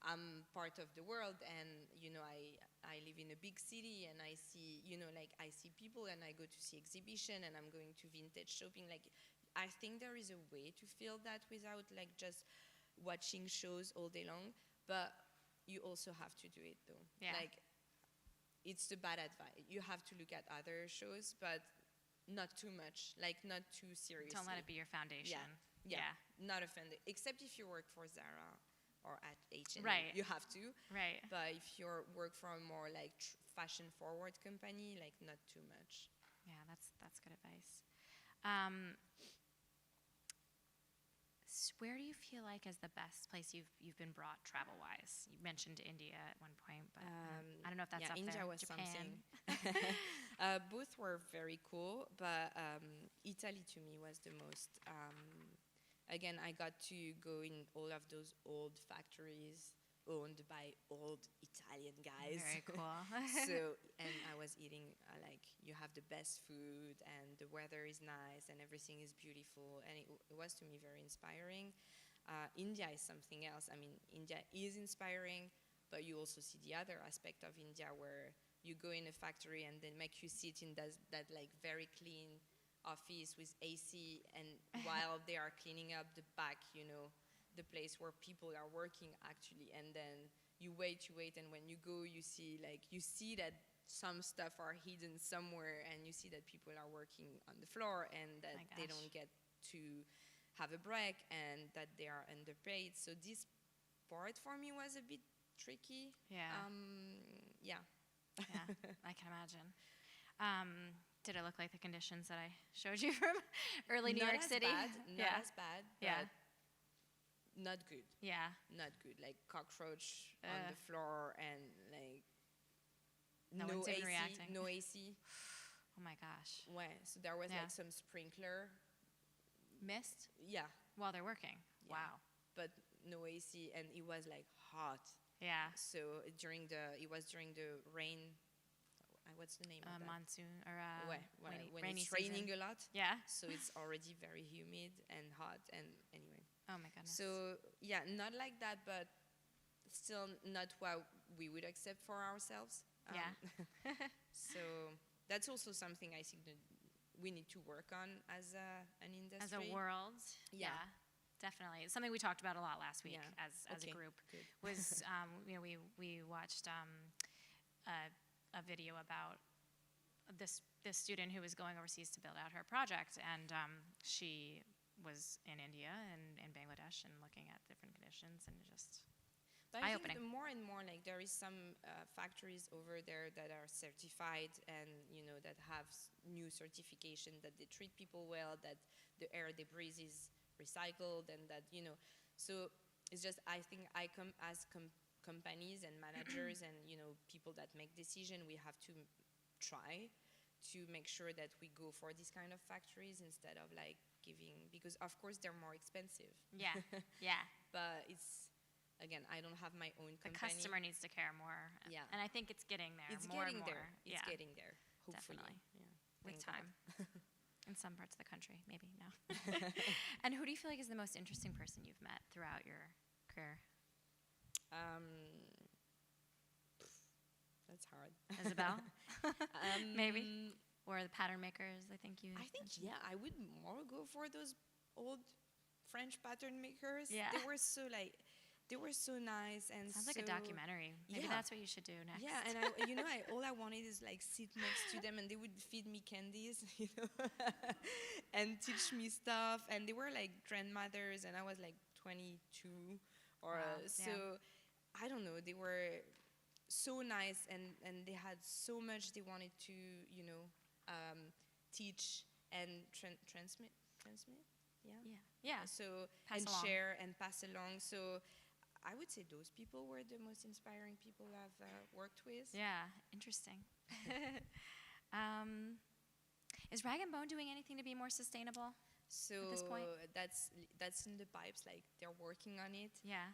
I'm part of the world, and I live in a big city, and I see like I see people, and I go to see exhibition, and I'm going to vintage shopping. Like I think there is a way to feel that without like just watching shows all day long, but you also have to do it though. Yeah. Like it's the bad advice. You have to look at other shows, but not too much. Like not too seriously. Don't let it be your foundation. Yeah. Not offended. Except if you work for Zara or at H&M, Right. you have to. Right. But if you work for a more like fashion-forward company, like not too much. Yeah, that's good advice. Where do you feel like is the best place you've been brought travel-wise? You mentioned India at one point, but I don't know if that's up India there. was Japan. something. Both were very cool, but Italy to me was the most. Again, I got to go in all of those old factories owned by old Italian guys. Very cool. So, and I was eating like you have the best food, and the weather is nice, and everything is beautiful, and it was to me very inspiring. India is something else. I mean, India is inspiring, but you also see the other aspect of India where you go in a factory and then make you sit in that like very clean office with AC, and while they are cleaning up the back, the place where people are working actually, and then you wait, and when you go, you see that some stuff are hidden somewhere, and you see that people are working on the floor, and that they don't get to have a break, and that they are underpaid. So this part for me was a bit tricky. Yeah. Yeah. Yeah, I can imagine. Did it look like the conditions that I showed you from early New York City? Not as bad, but Yeah. not good. Yeah. Not good. Like cockroach on the floor, and like No one's even AC. reacting. No AC. Oh my gosh. Ouais. So there was like some sprinkler. Mist Yeah. while they're working. Yeah. Wow. But no AC, and it was like hot. Yeah. So it was during the rain. What's the name of that? Monsoon or when rainy it's raining season. a lot. Yeah. So it's already very humid and hot, and anyway. Oh my goodness. So yeah, not like that, but still not what we would accept for ourselves. Yeah. So that's also something I think that we need to work on as an industry. As a world. Yeah. Definitely. It's something we talked about a lot last week Yeah. as a group. Good. Was we watched a video about this student who was going overseas to build out her project, and she was in India and in Bangladesh and looking at different conditions, and just But I think eye-opening. the more and more, like there is some factories over there that are certified and that have new certification, that they treat people well, that the air they breathe is recycled, and that So it's just I think companies and managers and people that make decision, we have to try to make sure that we go for these kind of factories instead of like giving, because of course they're more expensive. Yeah, yeah. But it's, again, I don't have my own The company. customer needs to care more. Yeah. And I think it's getting there. It's more getting and more. there. It's Yeah, getting there. Hopefully. definitely. Yeah. With Thank time. God. In some parts of the country, maybe no. And who do you feel like is the most interesting person you've met throughout your career? That's hard. Isabel? Maybe? Or the pattern makers, I think you I think, mentioned. yeah, I would more go for those old French pattern makers. Yeah. They were so nice and Sounds like a documentary. Maybe Yeah. that's what you should do next. Yeah, and all I wanted is like sit next to them, and they would feed me candies, and teach me stuff. And they were like grandmothers, and I was like 22, or Wow, so. yeah. I don't know. They were so nice, and they had so much they wanted to, teach and transmit. Yeah. Yeah. Yeah. So Pass and along. share and pass along. So I would say those people were the most inspiring people I've worked with. Yeah. Interesting. Is Rag & Bone doing anything to be more sustainable? So this point? that's in the pipes. Like they're working on it. Yeah.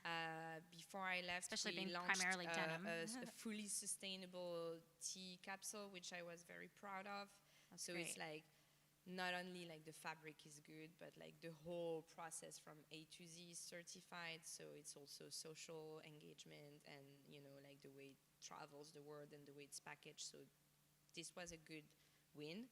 Before I left, Especially we being launched primarily denim. a fully sustainable tea capsule, which I was very proud of. That's So it's great. like not only like the fabric is good, but like the whole process from A to Z is certified. So it's also social engagement, and like the way it travels the world and the way it's packaged. So this was a good win.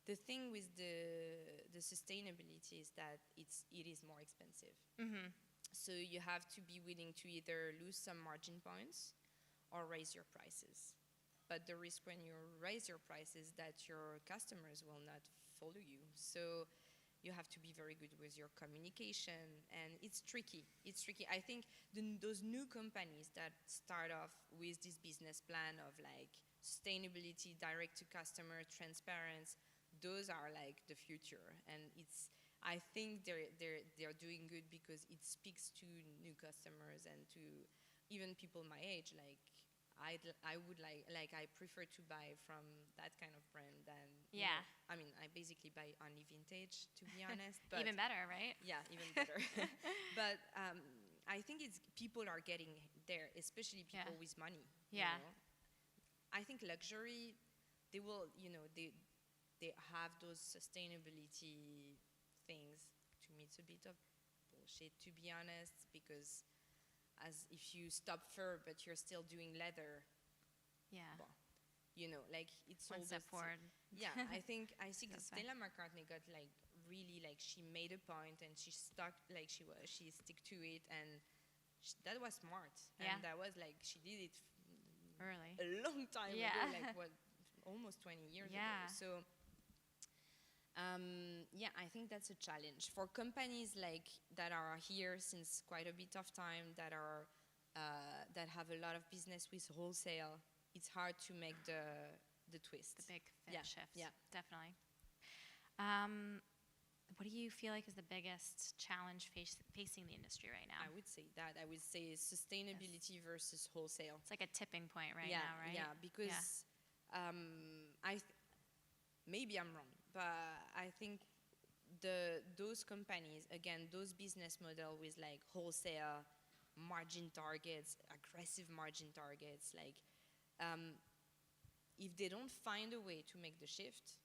The thing with the sustainability is that it is more expensive. Mm-hmm. So you have to be willing to either lose some margin points or raise your prices. But the risk when you raise your prices that your customers will not follow you. So you have to be very good with your communication, and it's tricky. It's tricky. I think those new companies that start off with this business plan of like sustainability, direct to customer, transparency, those are like the future. And I think they're doing good because it speaks to new customers and to even people my age. Like I would I prefer to buy from that kind of brand than Yeah. I mean, I basically buy only vintage, to be honest. But Even better, right? yeah, even better. But I think it's people are getting there, especially people Yeah. with money. Yeah. I think luxury, they will, they have those sustainability things. To me, it's a bit of bullshit, to be honest, because as if you stop fur but you're still doing leather, Yeah. well, like it's One all step those forward. yeah, I think Goes back. Stella McCartney got like really like she made a point and she stuck like she stick to it, and that was smart. Yeah. And that was like she did it Early. a long time Yeah. ago, like what, almost 20 years Yeah. ago. So yeah, I think that's a challenge for companies like that are here since quite a bit of time, that are that have a lot of business with wholesale. It's hard to make the twist. The big Yeah, shift. yeah. Definitely. What do you feel like is the biggest challenge facing the industry right now? I would say that. I would say sustainability versus wholesale. It's like a tipping point right Yeah, now, right? yeah, because maybe I'm wrong, but I think those companies, again, those business model with like wholesale margin targets, aggressive margin targets, like if they don't find a way to make the shift,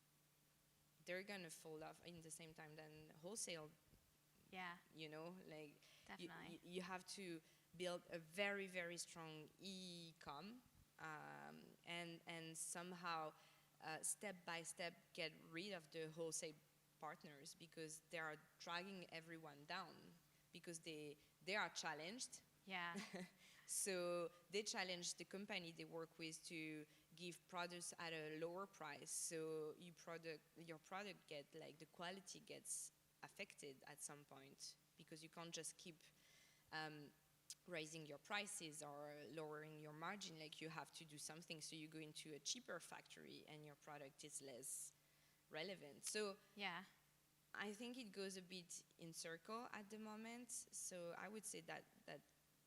they're gonna fall off in the same time than wholesale. Yeah, Like definitely. you have to build a very, very strong e-com, and somehow step by step get rid of the wholesale partners, because they are dragging everyone down, because they are challenged. Yeah. So they challenge the company they work with to give products at a lower price. So your product the quality gets affected at some point, because you can't just keep raising your prices or lowering your margin. Like you have to do something, so you go into a cheaper factory and your product is less relevant. So Yeah. I think it goes a bit in circle at the moment. So I would say that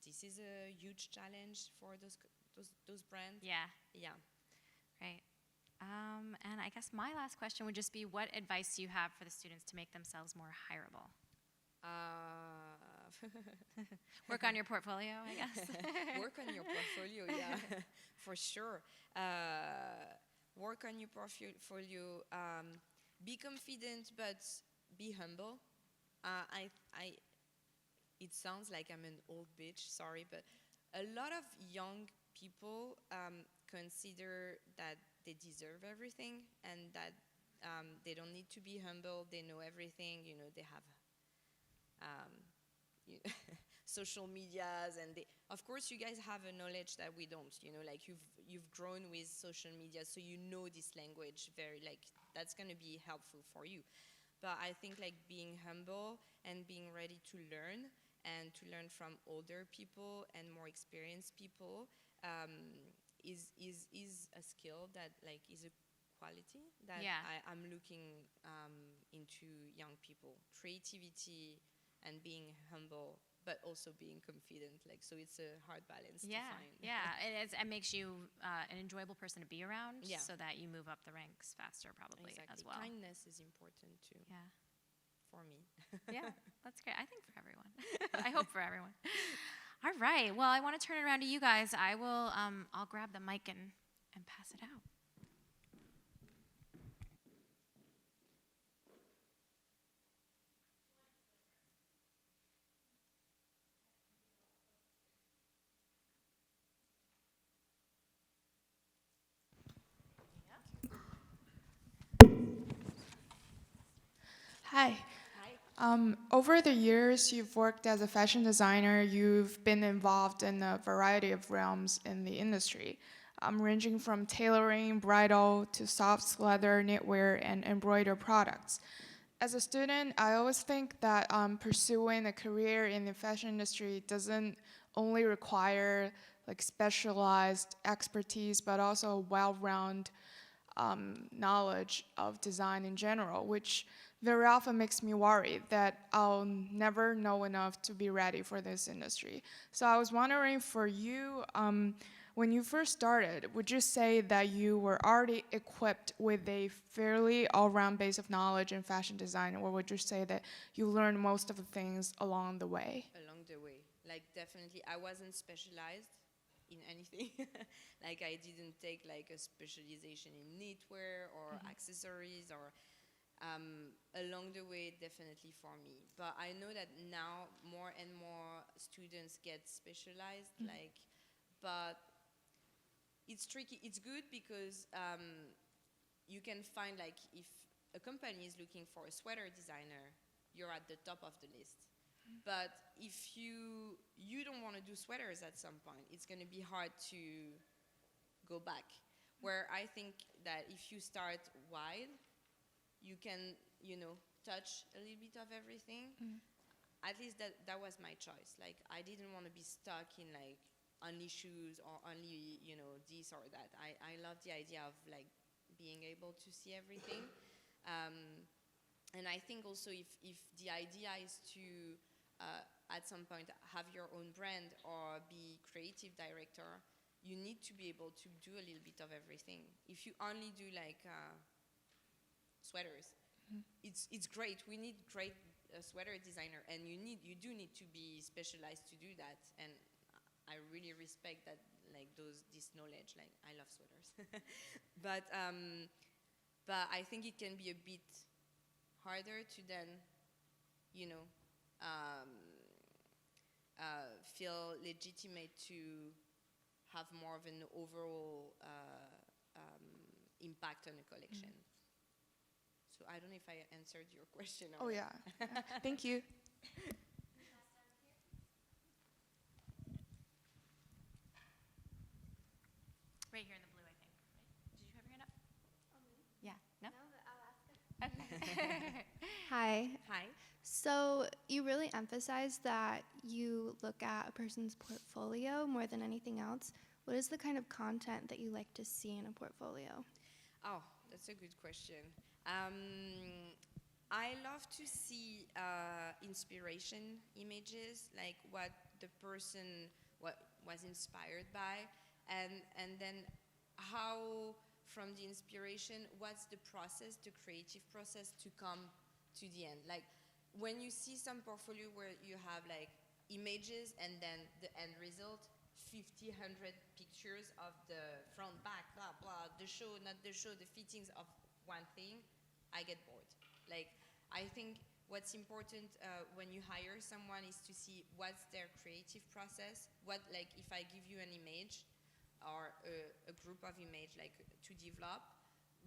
this is a huge challenge for those brands. Yeah. Yeah. Right. And I guess my last question would just be, what advice do you have for the students to make themselves more hireable? Work on your portfolio, I guess. Work on your portfolio, yeah, for sure. Work on your portfolio. Be confident, but be humble. It sounds like I'm an old bitch, sorry, but a lot of young people consider that they deserve everything and that they don't need to be humble. They know everything. You know, they have um, social medias, and of course, you guys have a knowledge that we don't. You know, like you've grown with social media, so you know this language very like that's gonna be helpful for you. But I think like being humble and being ready to learn and to learn from older people and more experienced people is a skill that like is a quality that Yeah. I'm looking into young people. Creativity and being humble, but also being confident. Like so, it's a hard balance to find. Yeah. It makes you an enjoyable person to be around, Yeah. so that you move up the ranks faster, probably Exactly. as well. Kindness is important too. Yeah. For me. Yeah, that's great. I think for everyone. I hope for everyone. All right. Well, I want to turn it around to you guys. I'll grab the mic and pass it out. Hi. Hi. Over the years, you've worked as a fashion designer. You've been involved in a variety of realms in the industry, ranging from tailoring, bridal, to soft leather, knitwear, and embroidered products. As a student, I always think that pursuing a career in the fashion industry doesn't only require like specialized expertise, but also a well-rounded knowledge of design in general, which very often makes me worry that I'll never know enough to be ready for this industry. So I was wondering for you, when you first started, would you say that you were already equipped with a fairly all-round base of knowledge in fashion design, or would you say that you learned most of the things along the way? Along the way, like definitely, I wasn't specialized in anything. Like I didn't take like a specialization in knitwear or accessories or along the way, definitely for me. But I know that now more and more students get specialized, like, but it's tricky. It's good because you can find like if a company is looking for a sweater designer, you're at the top of the list. But if you don't want to do sweaters at some point, it's going to be hard to go back. Where I think that if you start wide, you can, you know, touch a little bit of everything. At least that was my choice. Like I didn't want to be stuck in like only shoes or only, you know, this or that. I love the idea of like being able to see everything. And I think also if the idea is to at some point have your own brand or be creative director, you need to be able to do a little bit of everything. If you only do like sweaters, it's great. We need great sweater designer, and you do need to be specialized to do that. And I really respect that, like this knowledge. Like I love sweaters, but I think it can be a bit harder to then, you know, feel legitimate to have more of an overall impact on a collection. So I don't know if I answered your question. Oh yeah. Thank you. Right here in the blue, I think. Did you have your hand up? Yeah. No? No, but I'll ask it. Okay. Hi. Hi. So you really emphasize that you look at a person's portfolio more than anything else. What is the kind of content that you like to see in a portfolio? Oh, that's a good question. I love to see inspiration images, like what the person was inspired by, and then how from the inspiration, what's the process, the creative process to come to the end. Like when you see some portfolio where you have like images and then the end result, 50, 100 pictures of the front, back, blah, blah, the show, not the show, the fittings of one thing, I get bored. Like, I think what's important when you hire someone is to see what's their creative process. What, like, if I give you an image or a group of image, like, to develop,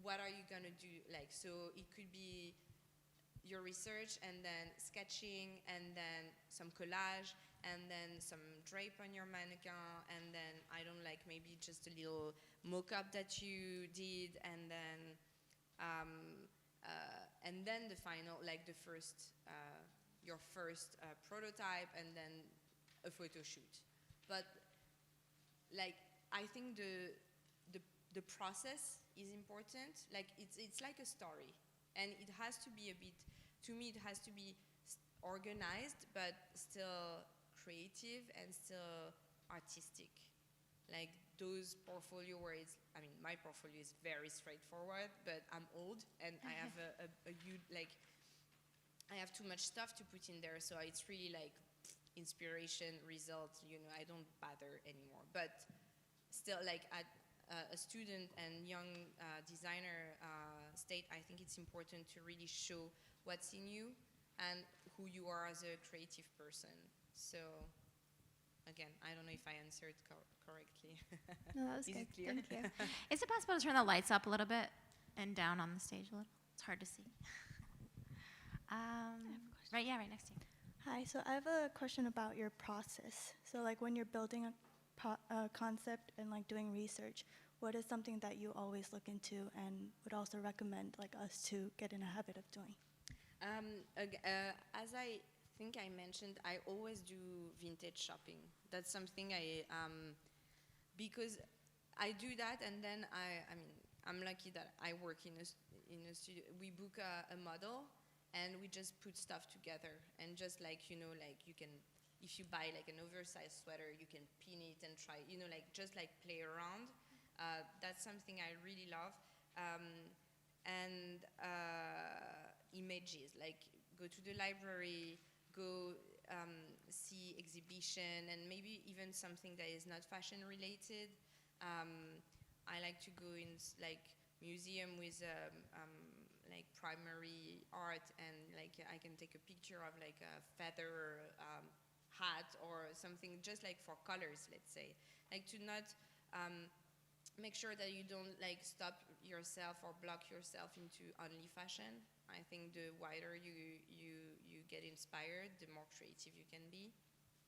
what are you gonna do? Like, so it could be your research and then sketching and then some collage and then some drape on your mannequin and then I don't like maybe just a little mock-up that you did and then the final, like the first your first prototype and then a photo shoot. But like I think the process is important. Like it's like a story and it has to be a bit, to me it has to be organized but still creative and still artistic. Like those portfolio where it's, I mean, my portfolio is very straightforward, but I'm old and I have a huge, like, I have too much stuff to put in there, so it's really like inspiration, result, you know, I don't bother anymore. But still, like at a student and young designer state, I think it's important to really show what's in you and who you are as a creative person. So again, I don't know if I answered correctly. No, that was Is good. it clear? Thank you. Is it possible to turn the lights up a little bit and down on the stage a little? It's hard to see. Right, yeah, right next to you. Hi, so I have a question about your process. So like when you're building a concept and like doing research, what is something that you always look into and would also recommend like us to get in a habit of doing? As I think I mentioned, I always do vintage shopping. That's something because I do that and then I mean, I'm lucky that I work in a studio. We book a model and we just put stuff together and just like, you know, like you can, if you buy like an oversized sweater, you can pin it and try, you know, like just like play around. That's something I really love. And images, like go to the library, go see exhibition and maybe even something that is not fashion related. I like to go in like museum with like primary art and like I can take a picture of like a feather hat or something just like for colors, let's say. Like to not make sure that you don't like stop yourself or block yourself into only fashion. I think the wider you get inspired, the more creative you can be.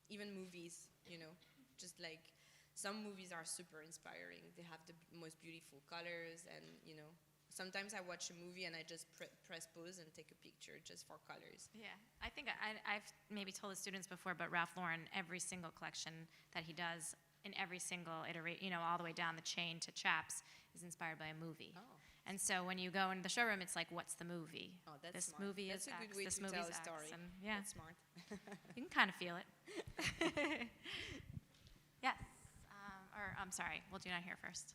Even movies, you know, just like some movies are super inspiring. They have the most beautiful colors and, you know, sometimes I watch a movie and I just press pause and take a picture just for colors. Yeah, I think I've maybe told the students before, but Ralph Lauren, every single collection that he does in every single iteration, you know, all the way down the chain to chaps, is inspired by a movie. Oh. And so when you go into the showroom, it's like, what's the movie? Oh, that's this smart. movie That's is a good X, way this to movie tell is a story. X, and yeah, That's smart. you can kind of feel it. Yes, or I'm sorry, we'll do not hear first.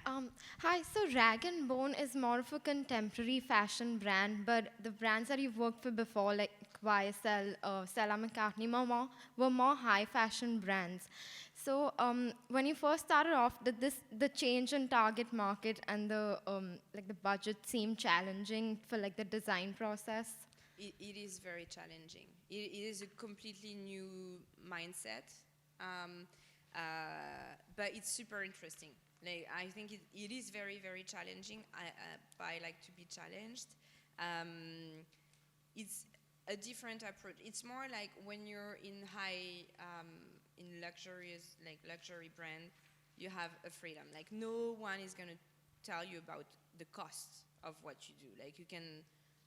Hi, so Rag & Bone is more of a contemporary fashion brand, but the brands that you've worked for before, like YSL, Stella McCartney, were more high fashion brands. So when you first started off, did the change in target market and the like the budget seem challenging for like the design process? It is very challenging. It is a completely new mindset, but it's super interesting. Like, I think it is very, very challenging. I like to be challenged. It's a different approach. It's more like when you're in in luxurious, like luxury brand, you have a freedom. Like no one is gonna tell you about the cost of what you do. Like you can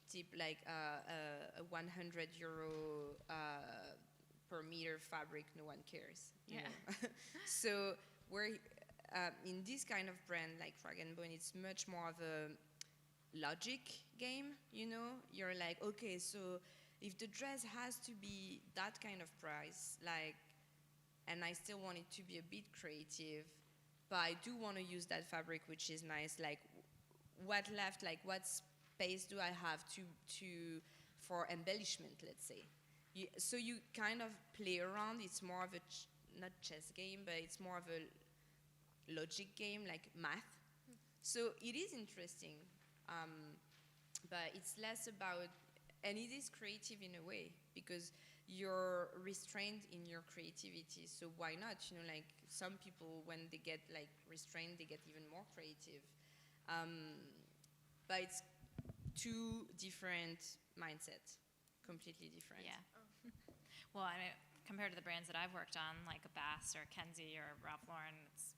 tip like a 100 euro per meter fabric, no one cares. You know? So we're in this kind of brand like Rag & Bone, it's much more of a logic game. You know, you're like, okay, so if the dress has to be that kind of price, like, and I still want it to be a bit creative, but I do want to use that fabric, which is nice. Like, what left? Like, what space do I have to for embellishment? Let's say. So you kind of play around. It's more of a not chess game, but it's more of a logic game, like math. So it is interesting, but it's less about, and it is creative in a way because you're restrained in your creativity. So why not? You know, like some people, when they get like restrained, they get even more creative. But it's two different mindsets, completely different. Yeah. Well, I mean, compared to the brands that I've worked on, like a Bass or Kenzie or Ralph Lauren, it's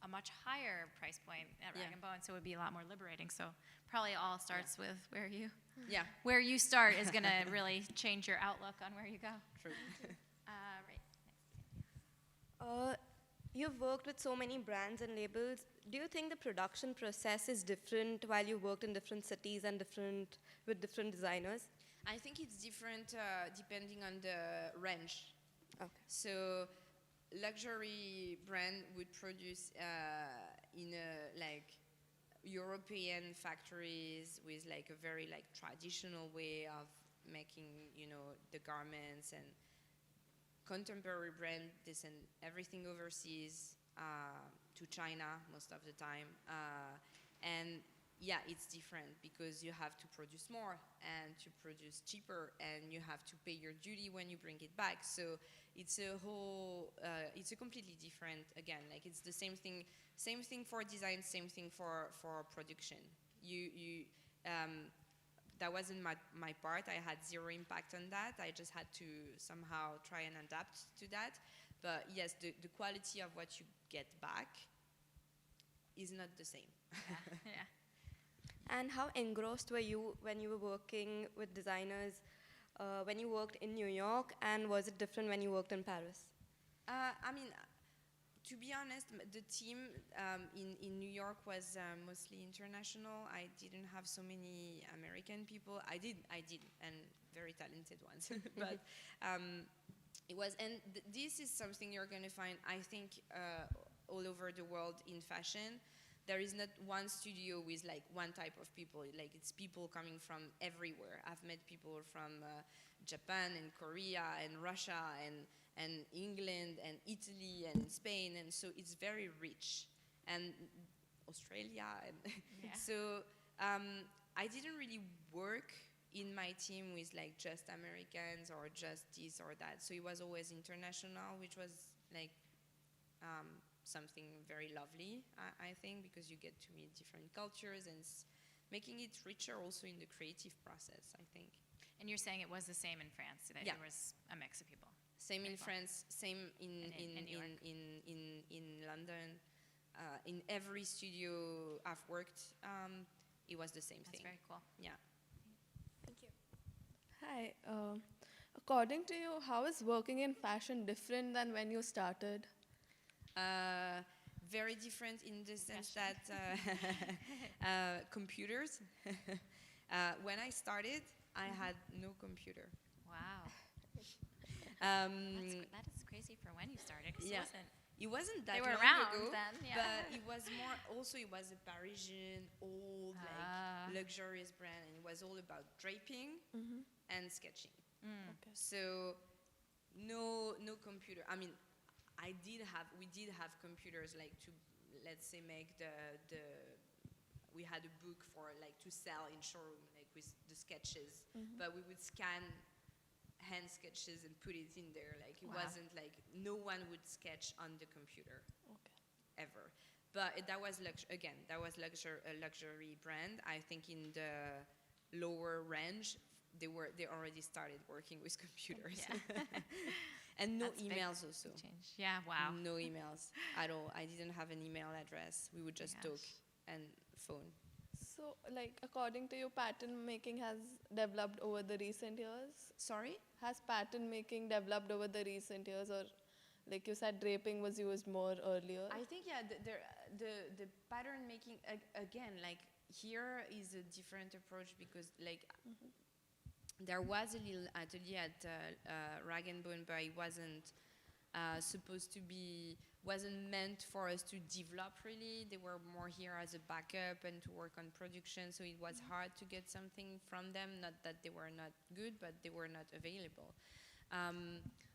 a much higher price point at Rag & Bone, so it would be a lot more liberating. So probably all starts with where you start is going to really change your outlook on where you go. True. Right. You've worked with so many brands and labels. Do you think the production process is different while you worked in different cities and with different designers? I think it's different depending on the range. Okay. So luxury brand would produce in like European factories with like a very like traditional way of making, you know, the garments, and contemporary brand they send everything overseas to China most of the time, and yeah, it's different because you have to produce more and to produce cheaper, and you have to pay your duty when you bring it back. So it's a whole, it's a completely different, again, like it's the same thing for design, same thing for production. That wasn't my part. I had zero impact on that. I just had to somehow try and adapt to that. But yes, the quality of what you get back is not the same. Yeah. And how engrossed were you when you were working with designers when you worked in New York, and was it different when you worked in Paris? I mean, to be honest, the team in New York was mostly international. I didn't have so many American people. I did, and very talented ones. But it was, and this is something you're going to find, I think, all over the world in fashion. There is not one studio with like one type of people. Like it's people coming from everywhere. I've met people from Japan and Korea and Russia and England and Italy and Spain, and so it's very rich, and Australia. And so I didn't really work in my team with like just Americans or just this or that. So it was always international, which was like something very lovely, I think, because you get to meet different cultures and making it richer also in the creative process, I think. And you're saying it was the same in France, that there was a mix of people. Same in France, same in London. In every studio I've worked, it was the same thing. That's very cool. Yeah. Thank you. Hi. According to you, how is working in fashion different than when you started? Very different in the sense that computers. When I started, I had no computer. Wow. That is crazy for when you started, because it wasn't that they were long around ago, then, but it was more, also it was a Parisian, old, like luxurious brand, and it was all about draping and sketching. Okay. So no computer. I mean, we did have computers, like to, let's say, make we had a book for like to sell in showroom, like with the sketches, but we would scan hand sketches and put it in there. Like it wasn't like, no one would sketch on the computer ever. But that was a luxury brand. I think in the lower range, they already started working with computers. And no That's emails also. Change. Yeah, wow. No emails at all. I didn't have an email address. We would just talk and phone. So, like, according to you, pattern making has developed over the recent years? Sorry? Has pattern making developed over the recent years, or like you said, draping was used more earlier? I think yeah, the pattern making again, like here is a different approach because like there was a little atelier at Rag and Bone, but it wasn't supposed to be, wasn't meant for us to develop really. They were more here as a backup and to work on production, so it was hard to get something from them. Not that they were not good, but they were not available.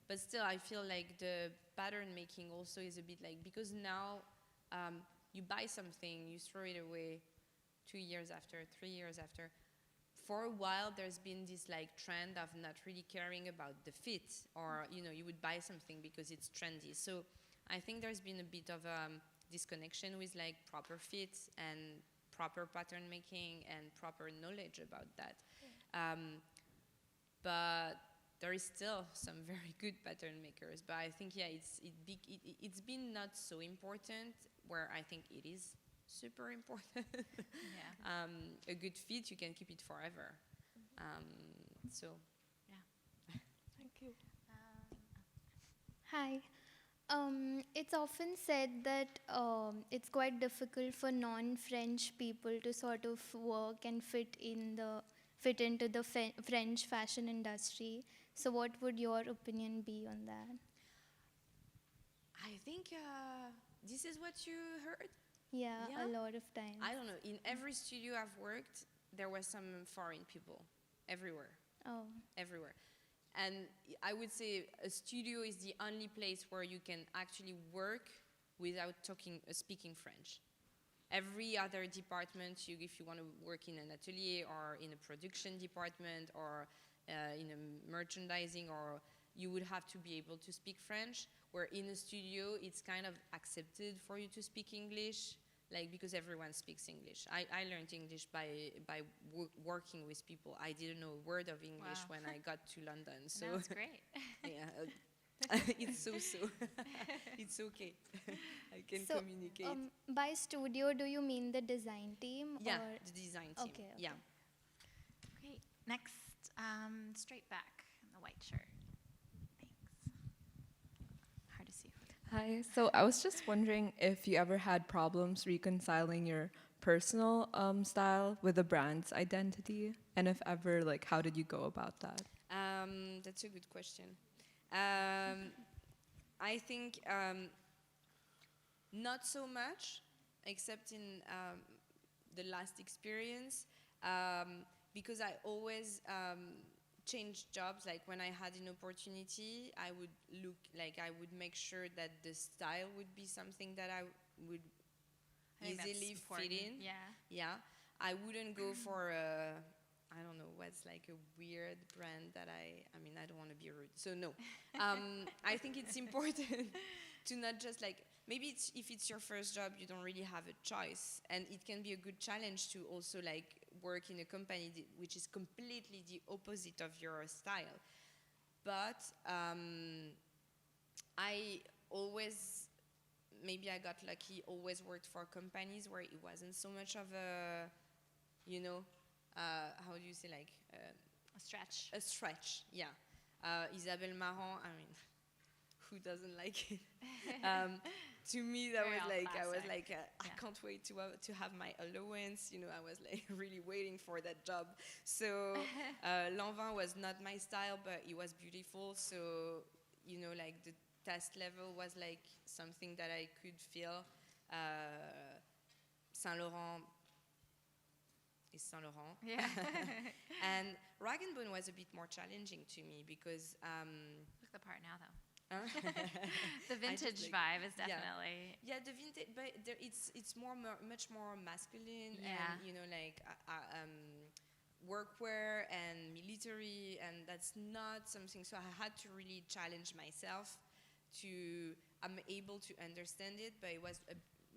But still, I feel like the pattern making also is a bit like, because now you buy something, you throw it away 2 years after, 3 years after. For a while, there's been this like trend of not really caring about the fit, or you would buy something because it's trendy. So I think there's been a bit of disconnection with like proper fit and proper pattern making and proper knowledge about that. But there is still some very good pattern makers. But I think it's been not so important, where I think it is super important. Yeah. A good fit, you can keep it forever. So, Yeah. Thank you. Hi. It's often said that it's quite difficult for non-French people to sort of work and fit into the French fashion industry. So, what would your opinion be on that? I think this is what you heard. Yeah, Yeah. a lot of times. I don't know. In every studio I've worked, there was some foreign people everywhere. Oh, Everywhere. And I would say a studio is the only place where you can actually work without speaking French. Every other department, if you want to work in an atelier or in a production department or in a merchandising, or you would have to be able to speak French, where in a studio it's kind of accepted for you to speak English, like because everyone speaks English. I learned English by working with people. I didn't know a word of English Wow. when I got to London. So That's great. yeah, it's so. It's okay. I can so communicate. by studio, do you mean the design team? Yeah, Or? the design team. Okay, okay. Yeah. Great. Next, straight back in the white shirt. Thanks. Hard to see. Hi. So I was just wondering if you ever had problems reconciling your personal style with the brand's identity, and if ever, like, how did you go about that? That's a good question. I think not so much, except in the last experience, because I always changed jobs. Like when I had an opportunity, I would make sure that the style would be something that I would I think that's easily fit important. in. Yeah. Yeah, I wouldn't go for I don't know what's like a weird brand that I mean, I don't want to be rude, so no. I think it's important to not just like, maybe if it's your first job, you don't really have a choice, and it can be a good challenge to also like work in a company which is completely the opposite of your style. But I always, maybe I got lucky, always worked for companies where it wasn't so much of a, how do you say, like A stretch. a stretch, yeah. Isabelle Marant, I mean, who doesn't like it? To me, that Very was like, I was classic. like, I Yeah. can't wait to have my allowance. I was like really waiting for that job. So Lanvin was not my style, but it was beautiful. So, like the test level was like something that I could feel. Saint Laurent is Saint Laurent. Yeah. And Rag and Bone was a bit more challenging to me because Look the part now, though. the The vintage vibe is definitely. Yeah, the vintage, but it's much more masculine, Yeah. and like workwear and military, and that's not something. So I had to really challenge myself to. I'm able to understand it, but it was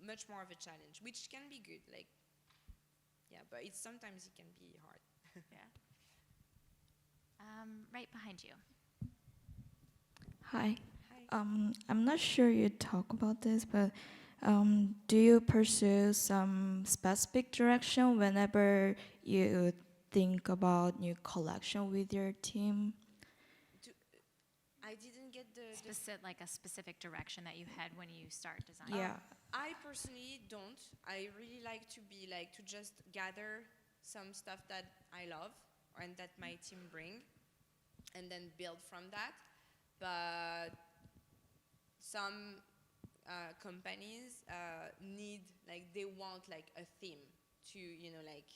much more of a challenge, which can be good. Like, yeah, but sometimes it can be hard. Yeah. Right behind you. Hi. Hi. I'm not sure you talk about this, but Do you pursue some specific direction whenever you think about new collection with your team? I didn't get the Like a specific direction that you head when you start designing. Yeah. I personally don't. I really like to just gather some stuff that I love and that my team bring, and then build from that. But some companies need, like, they want like a theme to, like,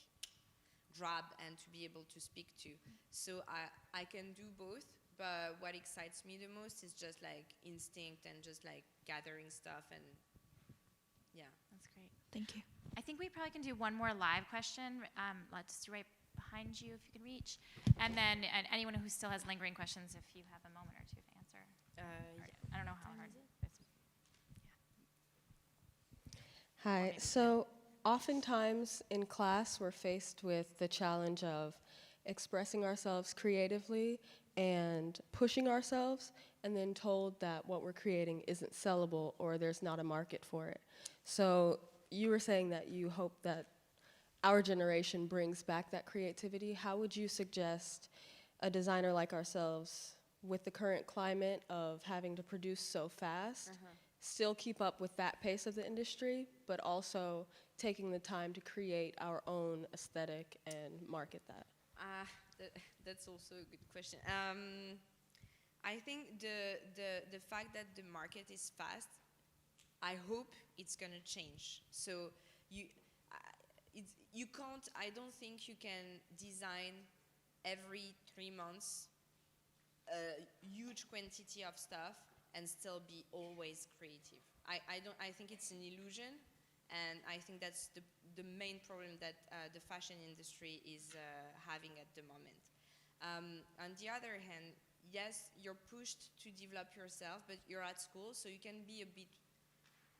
grab and to be able to speak to. So I can do both, but what excites me the most is just like instinct and just like gathering stuff, and yeah. That's great. Thank you. I think we probably can do one more live question. Let's do right behind you if you can reach. And then anyone who still has lingering questions, if you have a moment or two to answer. I don't know how hard it is. Hi. So oftentimes in class, we're faced with the challenge of expressing ourselves creatively and pushing ourselves, and then told that what we're creating isn't sellable or there's not a market for it. So you were saying that you hope that our generation brings back that creativity. How would you suggest a designer like ourselves, with the current climate of having to produce so fast, still keep up with that pace of the industry, but also taking the time to create our own aesthetic and market that? That's also a good question. I think the fact that the market is fast, I hope it's gonna change. So you can't. I don't think you can design every 3 months a huge quantity of stuff and still be always creative. I think it's an illusion, and I think that's the main problem that the fashion industry is having at the moment. On the other hand, yes, you're pushed to develop yourself, but you're at school, so you can be a bit.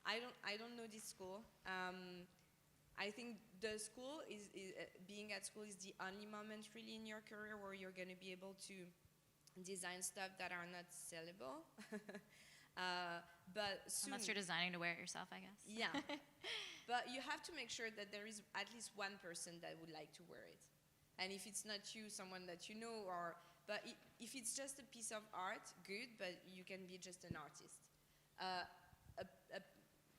I don't know this school. I think the school being at school is the only moment really in your career where you're going to be able to design stuff that are not sellable. But soon, Unless you're designing to wear it yourself, I guess. yeah. But you have to make sure that there is at least one person that would like to wear it. And if it's not you, someone that you know, but if it's just a piece of art, good, but you can be just an artist. A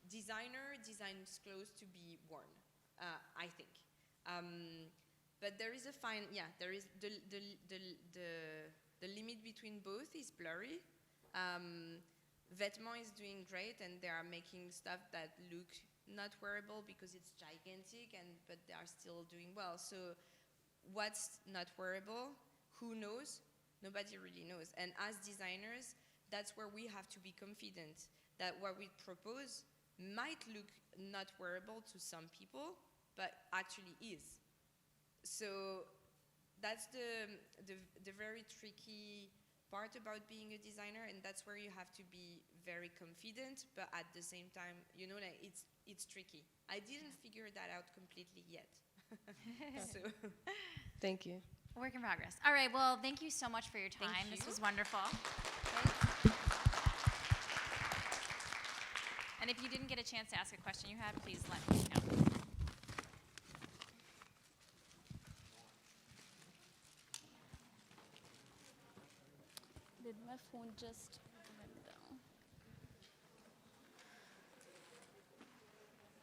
designer designs clothes to be worn, I think. But there is a fine, there is the limit between both is blurry. Vetements is doing great, and they are making stuff that look not wearable because it's gigantic, but they are still doing well. So what's not wearable? Who knows? Nobody really knows. And as designers, that's where we have to be confident that what we propose might look not wearable to some people, but actually is. So that's the very tricky part about being a designer, and that's where you have to be very confident, but at the same time, like it's tricky. I didn't figure that out completely yet. So, Thank you. Work in progress. All right, well, thank you so much for your time. Thank This you. was wonderful. And if you didn't get a chance to ask a question you had, please let me know. Did my phone just